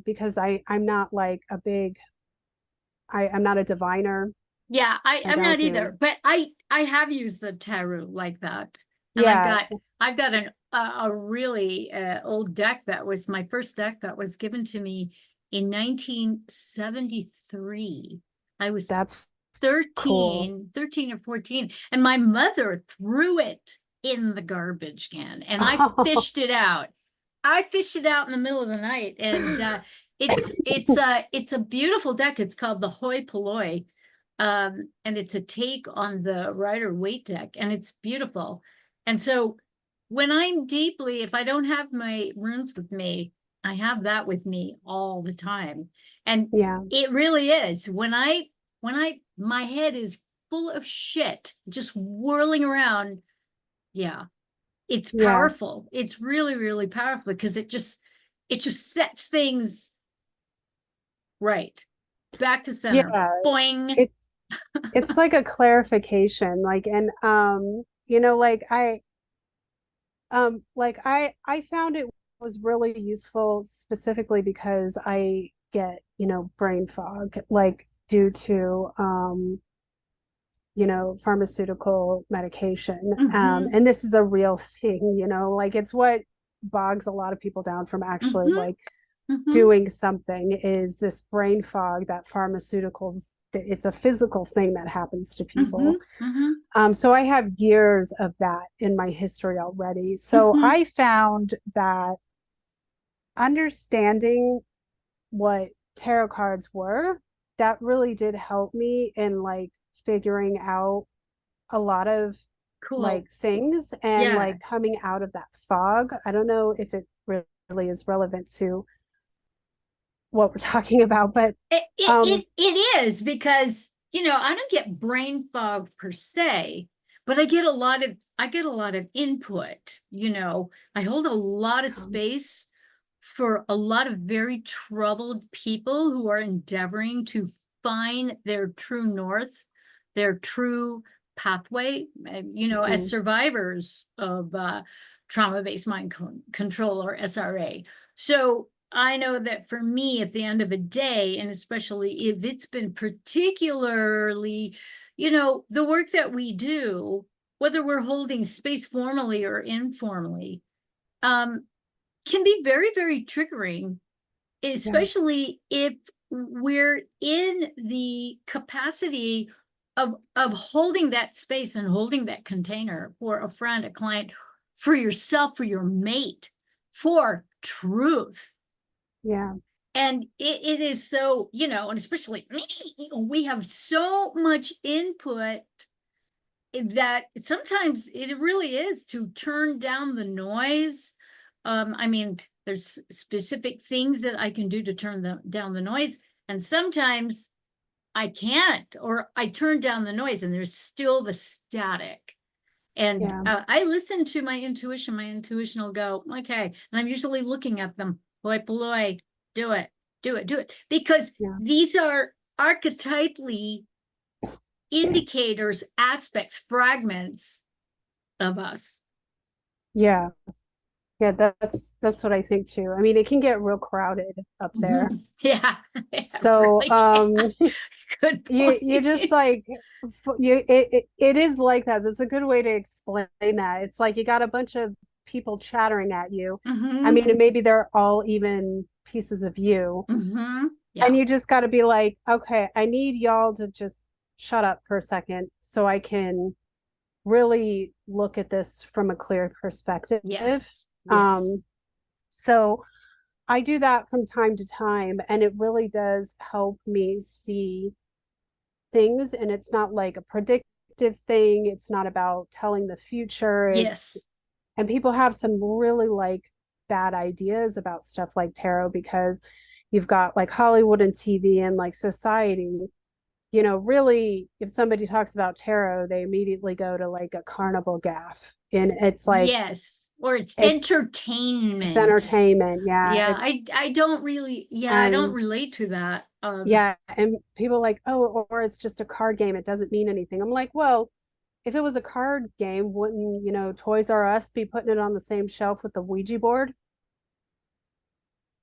Because I'm not like I'm not a diviner. Yeah, I I'm don't not either, do, but I have used the tarot like that. And yeah, I've got a really old deck that was my first deck that was given to me in 1973. I was that's cool. 13 or 14, and my mother threw it in the garbage can and I Oh, fished it out. I fished it out in the middle of the night, and it's a beautiful deck. It's called the Hoi Polloi, and it's a take on the Rider Waite deck, and it's beautiful. And so when I'm deeply, if I don't have my runes with me, I have that with me all the time. And yeah, it really is my head is full of shit, just whirling around. Yeah, it's yeah, powerful. It's really, really powerful because it just sets things right. Back to center. yeah. Boing. It it's like a clarification, like, and I found it was really useful specifically because I get, brain fog, like due to pharmaceutical medication. Mm-hmm. And this is a real thing, like it's what bogs a lot of people down from actually Mm-hmm. like Mm-hmm. doing something is this brain fog that pharmaceuticals, it's a physical thing that happens to Mm-hmm. people. Mm-hmm. So I have years of that in my history already. So Mm-hmm. I found that understanding what tarot cards were, that really did help me in like figuring out a lot of Cool. like things and Yeah. like coming out of that fog. I don't know if it really is relevant to what we're talking about, but It, it um it it is because I don't get brain fog per se, but I get a lot of input. I hold a lot of um, space for a lot of very troubled people who are endeavoring to find their true north, their true pathway, as mhm, survivors of trauma-based mind control, or SRA. So I know that for me, at the end of a day, and especially if it's been particularly, the work that we do, whether we're holding space formally or informally, um, can be very, very triggering, yeah, especially if we're in the capacity of holding that space and holding that container for a friend, a client, for yourself, for your mate, for truth. yeah, And it is so, and especially me, we have so much input that sometimes it really is to turn down the noise. I mean, there's specific things that I can do to turn down the noise, and sometimes I can't, or I turn down the noise and there's still the static. And yeah, I listen to my intuition. My intuition will go, okay. And I'm usually looking at them, boy, boy, do it, do it, do it. Because yeah, these are archetypally indicators, aspects, fragments of us. yeah, yeah. That's what I think too. I mean, it can get real crowded up there. Mhm. Yeah, it So really can. Good you just point. like it is like that. That's a good way to explain that. It's like you got a bunch of people chattering at you. I Hmm. mean, and maybe they're all even pieces of you. Hmm. And Yeah. you just got to be like, okay, I need y'all to just shut up for a second so I can really look at this from a clear perspective. Yes. Yes. Um, so I do that from time to time, and it really does help me see things. And it's not like a predictive thing, it's not about telling the future. It's, Yes. and people have some really like bad ideas about stuff like tarot because you've got like Hollywood and TV and like society really, if somebody talks about tarot, they immediately go to like a carnival gaff. And it's like, Yes, or it's it's it's entertainment. entertainment. Yeah. Yeah, I don't really, yeah, I don't And relate to that. yeah, and people are like, oh, or it's just a card game. It doesn't mean anything. I'm like, well, if it was a card game, wouldn't, Toys R Us be putting it on the same shelf with the Ouija board?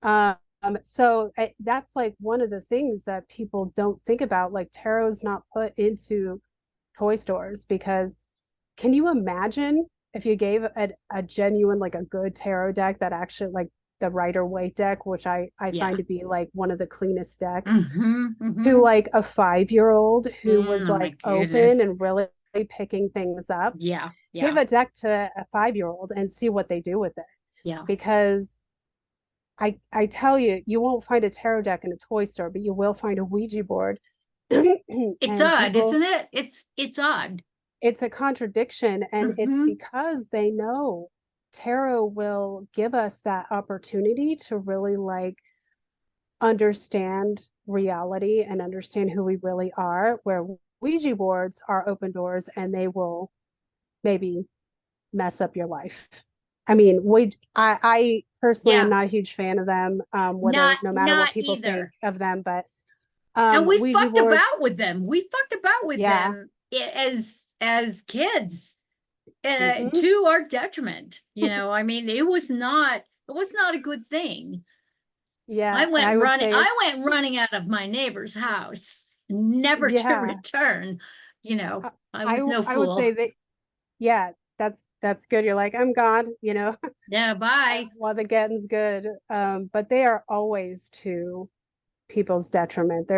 Um, so that's like one of the things that people don't think about. Like tarot's not put into toy stores because can you imagine if you gave a genuine, like a good tarot deck that actually like the Rider Waite deck, which I Yeah. find to be like one of the cleanest decks, Mm-hmm, to mm-hmm. like a 5-year-old who was Oh my like open goodness. and really picking things up? Yeah, Give yeah, a deck to a 5-year-old and see what they do with it. yeah. Because I tell you, you won't find a tarot deck in a toy store, but you will find a Ouija board. It's And odd, people, isn't it? It's odd. it's a contradiction. And it's Mm-hmm. because they know tarot will give us that opportunity to really like understand reality and understand who we really are, where Ouija boards are open doors and they will maybe mess up your life. I mean, I personally am Yeah, not a huge fan of them, not whether no matter what not people think either. of them, but And we Ouija fucked about boards, with them. We fucked about with yeah. them as kids, Hmm. to our detriment. I mean, it was not a good thing. I Yeah, and went I would running, say it's, I went running out of my neighbor's house, never to yeah, return. I I was no I would fool. say that, yeah, that's good. You're like, I'm gone, Yeah, bye. while the getting's good. But they are always to people's detriment.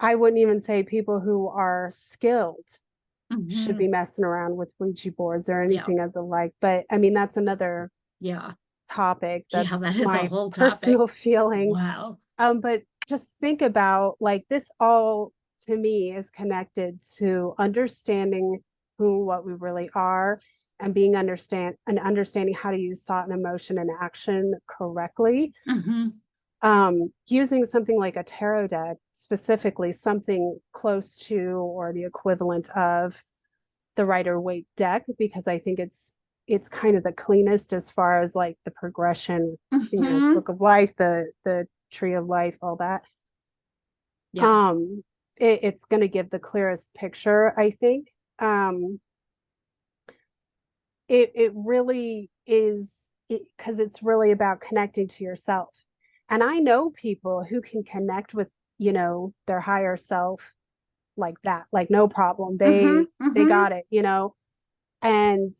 I wouldn't even say people who are skilled should Hmm. be messing around with Ouija boards or Yeah, anything of the like. But I mean, that's another yeah, topic. yeah. That's That is a my whole topic. personal feeling. Wow. But just think about like this all to me is connected to understanding who what we really are and being understanding how to use thought and emotion and action correctly. Hmm. Using something like a tarot deck, specifically something close to or the equivalent of the Rider Waite deck, because I think it's kind of the cleanest as far as like the progression, Hmm. book of life, the tree of life, all that. Yeah. Um, it's going to give the clearest picture, I think. Um, it really is because it's really about connecting to yourself. And I know people who can connect with, their higher self like that, like no problem. Hmm. They Hmm. got it. And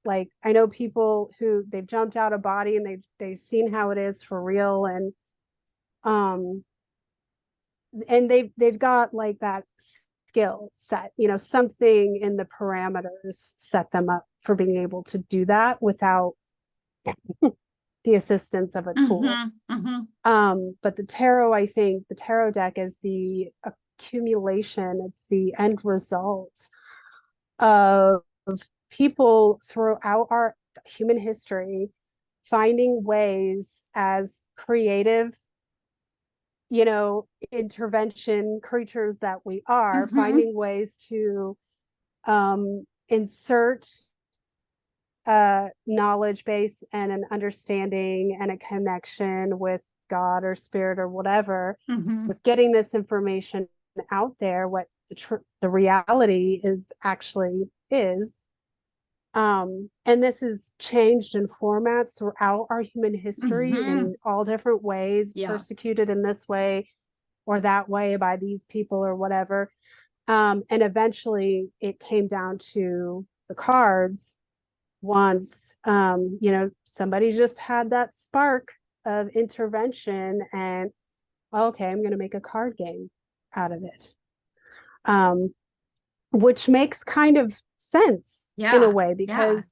like I know people who they've jumped out of body and they've seen how it is for real, um and they've got like that skill set, something in the parameters set them up for being able to do that without the assistance of a tool. Hmm. Hmm. But the tarot, I think the tarot deck is the accumulation, it's the end result of people throughout our human history finding ways as creative, intervention creatures that we are, Hmm. finding ways to insert knowledge base and an understanding and a connection with God or spirit or whatever, Hmm. with getting this information out there, what the reality is actually is. And this is changed in formats throughout our human history Hmm. in all different ways, Yeah. persecuted in this way or that way by these people or whatever. And eventually it came down to the cards once, somebody just had that spark of intervention and, okay, I'm going to make a card game out of it. Um, which makes kind of sense in a Yeah. way Yeah. because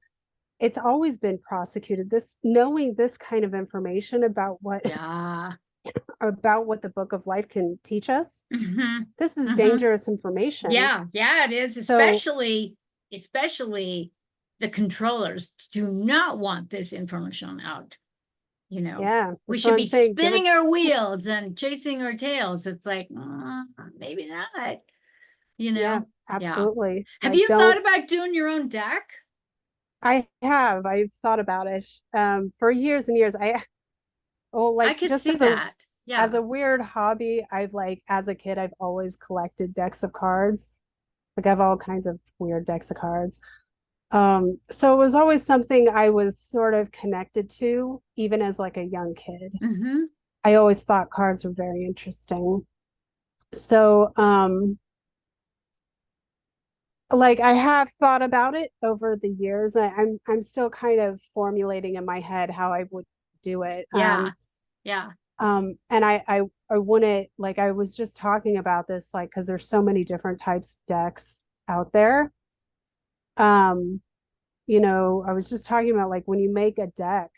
it's always been prosecuted. This knowing this kind of information Yeah. about what the book of life can teach us, Hmm. this is Hmm. dangerous information. Yeah. Yeah, it is. So Especially the controllers do not want this information out. Yeah, We that's what should I'm be saying. Give it. spinning our wheels and chasing our tails. It's like, maybe not, Yeah, Yeah. absolutely. Have Like, you thought don't. about doing your own deck? I've thought about it for years and years. I Like, could just see that. as Yeah. a weird hobby, I've like, as a kid, I've always collected decks of cards. Like, I have all kinds of weird decks of cards. So it was always something I was sort of connected to, even as like a young kid. Mm-hmm. I always thought cards were very interesting. So, like, I have thought about it over the years. I'm still kind of formulating in my head how I would do it. Yeah. Yeah. And I wouldn't, like, I was just talking about this, like, because there's so many different types of decks out there. Um, I was just talking about, like, when you make a deck,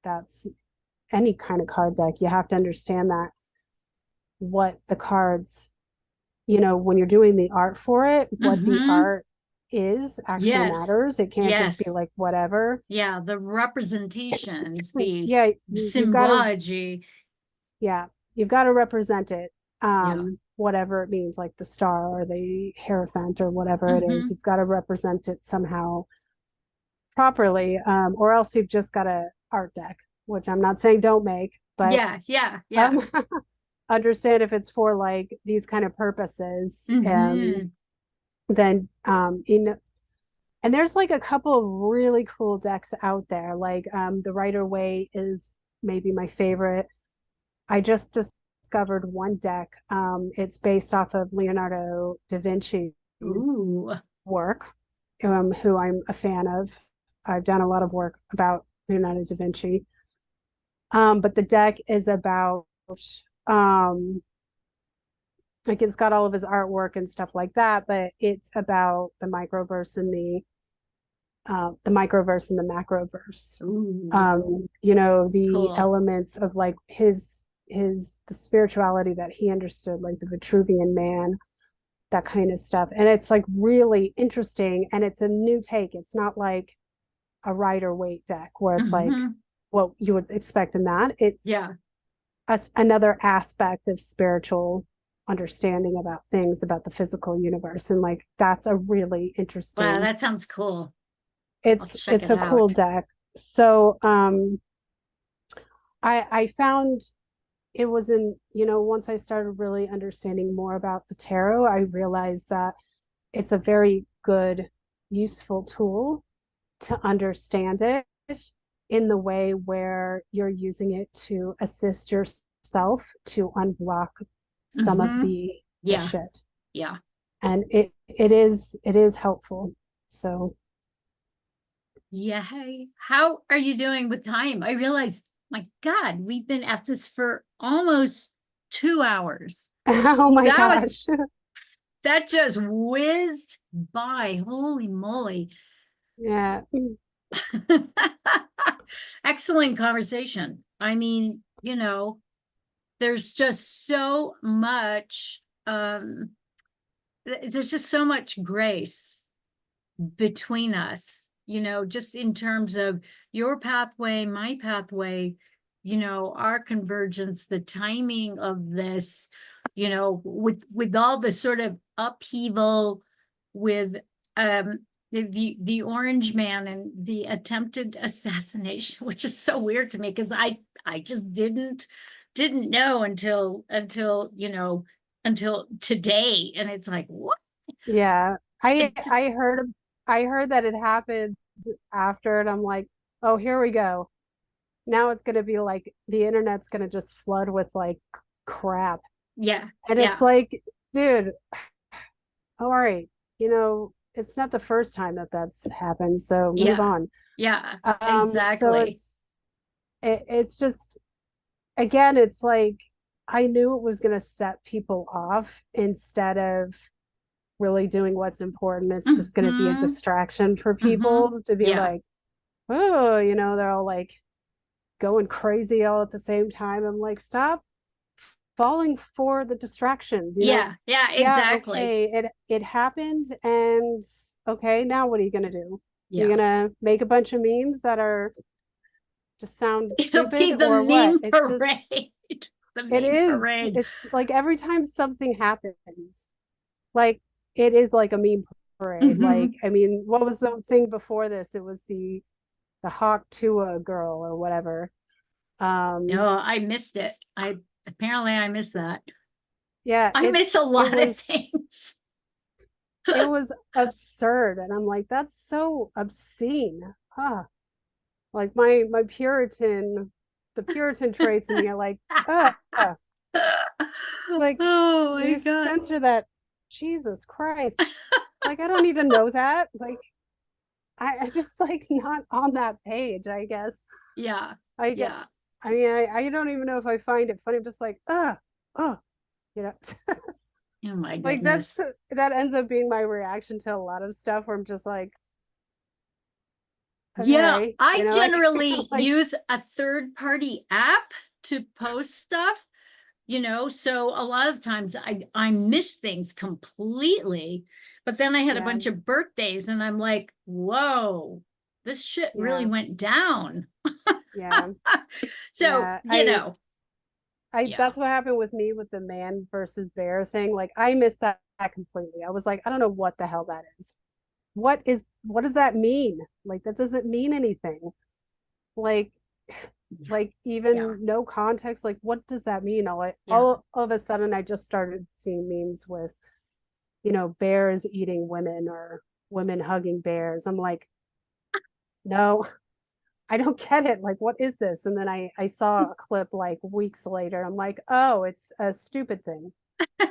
that's any kind of card deck, you have to understand that what the cards, when you're doing the art for it, what the Mm-hmm. art is actually Yes. matters. It can't just be Yes. like whatever. Yeah. The representations, the Yeah, you've got to, symbology. yeah, you've got to represent it, Yeah. whatever it means, like the star or the hierophant or whatever it is. Mm-hmm. You've got to represent it somehow properly, or else you've just got a art deck, which I'm not saying don't make, but Yeah. Yeah. Yeah. um, understand if it's for like these kind of purposes, Mm-hmm. then and there's like a couple of really cool decks out there. Like, the Rider Waite is maybe my favorite. I just discovered one deck. It's based off of Leonardo da Vinci's Ooh. work, who I'm a fan of. I've done a lot of work about Leonardo da Vinci. But the deck is about, um, like, it's got all of his artwork and stuff like that, but it's about the microverse and the macroverse. Ooh. The Cool. elements of like the spirituality that he understood, like the Vitruvian man, that kind of stuff. And it's like really interesting, and it's a new take. It's not like a Rider Waite deck where it's like Mm-hmm. what you would expect in that. It's Yeah. another aspect of spiritual understanding about things, about the physical universe, and like that's a really Wow. interesting. That sounds cool. I'll it's check it's it a cool out. deck. So I found it was in, once I started really understanding more about the tarot, I realized that it's a very good, useful tool to understand it in the way where you're using it to assist yourself to unblock some of Mm-hmm. the Yeah. shit. Yeah. And it is helpful. So Yeah. Hey, how are you doing with time? I realized, my God, we've been at this for almost 2 hours. oh my That was, gosh. that just whizzed by. Holy moly. Yeah. Excellent conversation. I mean, there's just so much, there's just so much grace between us, just in terms of your pathway, my pathway, our convergence, the timing of this, with all the sort of upheaval with the orange man and the attempted assassination, which is so weird to me because I just didn't know until today. And it's like, what? Yeah. I It's, I heard I heard that it happened after, and I'm like, "Oh, here we go. Now it's going to be like the internet's going to just flood with like crap." yeah, And it's yeah. like, dude, all right, it's not the first time that that's happened, so move Yeah. on. Yeah, So exactly. it's just, again, it's like I knew it was going to set people off instead of really doing what's important. It's just going to be a Mm-hmm. distraction for Mm-hmm. people to be Yeah. like, oh, they're all like going crazy all at the same time. I'm like, stop falling for the distractions. Yeah. Yeah, Yeah, exactly. okay, it happened, and okay, now what are you gonna do? You're Yeah. gonna make a bunch of memes that are just sound It'll be stupid the or what? meme It's just, parade. The it meme is. parade. It's like every time something happens, like it is like a meme parade. Like, Mhm. I mean, what was the thing before this? It was the Hawk Tua girl or whatever. Oh, I missed it. I missed that. Yeah, I miss a it lot of was things. it was absurd, and I'm like, that's so obscene. Huh. Like my Puritan, the Puritan traits in me are like, like, Oh will my you God. censor that? Jesus Christ. Like, I don't need to know that. Like, I just like not on that page, I guess. Yeah. I get, Yeah. I mean, I don't even know if I find it funny. I'm just like, oh, you know, Oh my like goodness. that ends up being my reaction to a lot of stuff where I'm just like, Yeah, okay, I generally like, use a third party app to post stuff, so a lot of times I miss things completely. But then I had a yeah, bunch of birthdays and I'm like, whoa, this shit really yeah, went down. yeah, So, yeah. yeah. That's what happened with me with the man versus bear thing. Like, I missed that completely. I was like, I don't know what the hell that is. What does that mean? Like, that doesn't mean anything. Like, Yeah. like Yeah. even no context. Like, what does that mean? Yeah. All of a sudden, I just started seeing memes with, bears eating women or women hugging bears. I'm like, no, I don't get it. Like, what is this? And then I saw a clip like weeks later. I'm like, oh, it's a stupid thing. I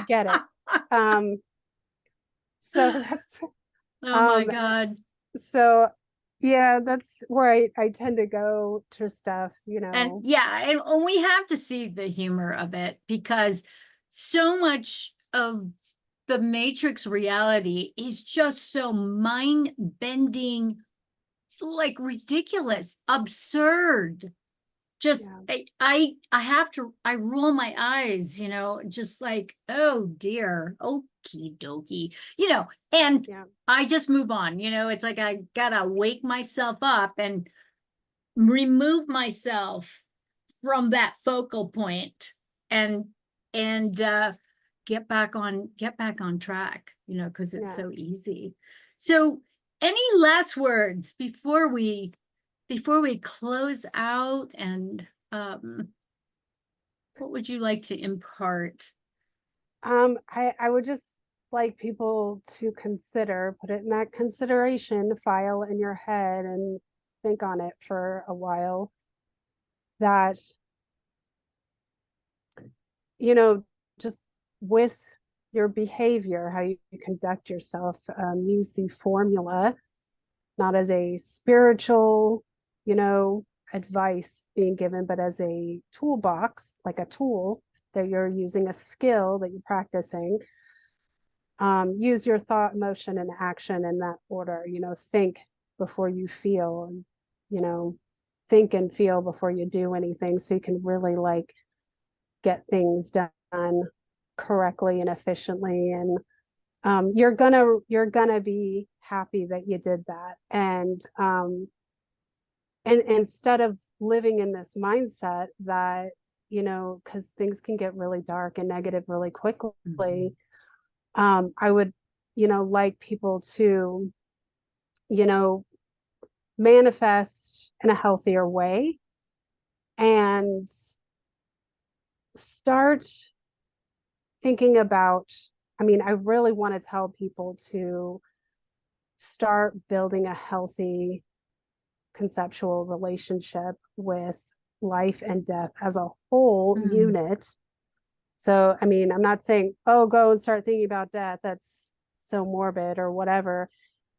get it. Um, so that's Oh my um God. so yeah, that's where I tend to go to stuff. And yeah, and we have to see the humor of it because so much of the Matrix reality is just so mind bending, like ridiculous, absurd. Just Yeah, I have to I roll my eyes, just like, oh dear, okie dokie, and yeah, I just move on, it's like I gotta wake myself up and remove myself from that focal point and and get back on track, because it's yeah. so easy. So any last words before we close out, and what would you like to impart? I would just like people to put it in that consideration file in your head and think on it for a while. That, you know, just with your behavior, how you conduct yourself, use the formula, not as a spiritual, you know, advice being given, but as a toolbox, like a tool that you're using, a skill that you're practicing. Use your thought, emotion, and action in that order. Think before you feel, and you know, think and feel before you do anything, so you can really like get things done correctly and efficiently. And you're gonna be happy that you did that. And instead of living in this mindset that, because things can get really dark and negative really Mhm. quickly, I would, like people to, you know, manifest in a healthier way and start thinking about, I mean, I really want to tell people to start building a healthy conceptual relationship with life and death as a whole Mm. unit. So, I mean, I'm not saying, oh, go and start thinking about death. That's so morbid or whatever.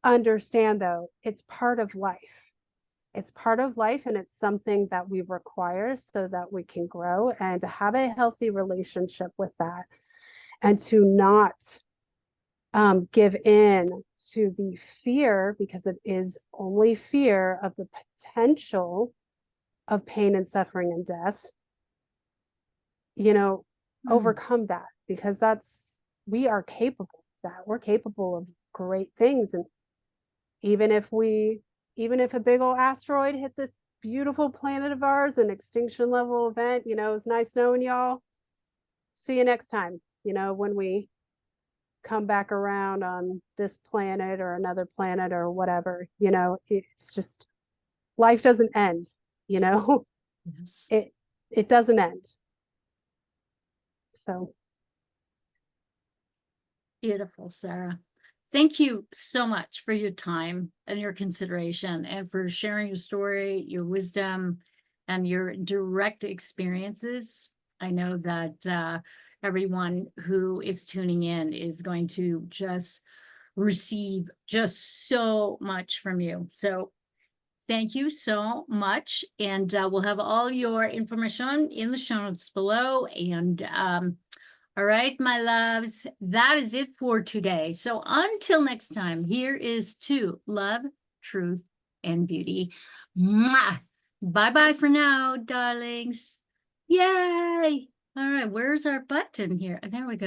Understand, though, it's part of life. It's part of life, and it's something that we require so that we can grow and to have a healthy relationship with that, and to not give in to the fear, because it is only fear of the potential of pain and suffering and death. you know Mm. Overcome that, because we are capable of that. We're capable of great things. And even if we even if a big old asteroid hit this beautiful planet of ours, an extinction level event. You know, it was nice knowing y'all. See you next time, you know, when we come back around on this planet or another planet or whatever. You know, it's just, life doesn't end, you know. Yes. It doesn't end. So Beautiful, Sarah. Thank you so much for your time and your consideration and for sharing your story, your wisdom, and your direct experiences. I know that everyone who is tuning in is going to just receive just so much from you. So thank you so much. And we'll have all your information in the show notes below. And all right, my loves, that is it for today. So until next time, here is to love, truth, and beauty. Mwah! Bye-bye for now, darlings. Yay! All right, where's our button here? There we go.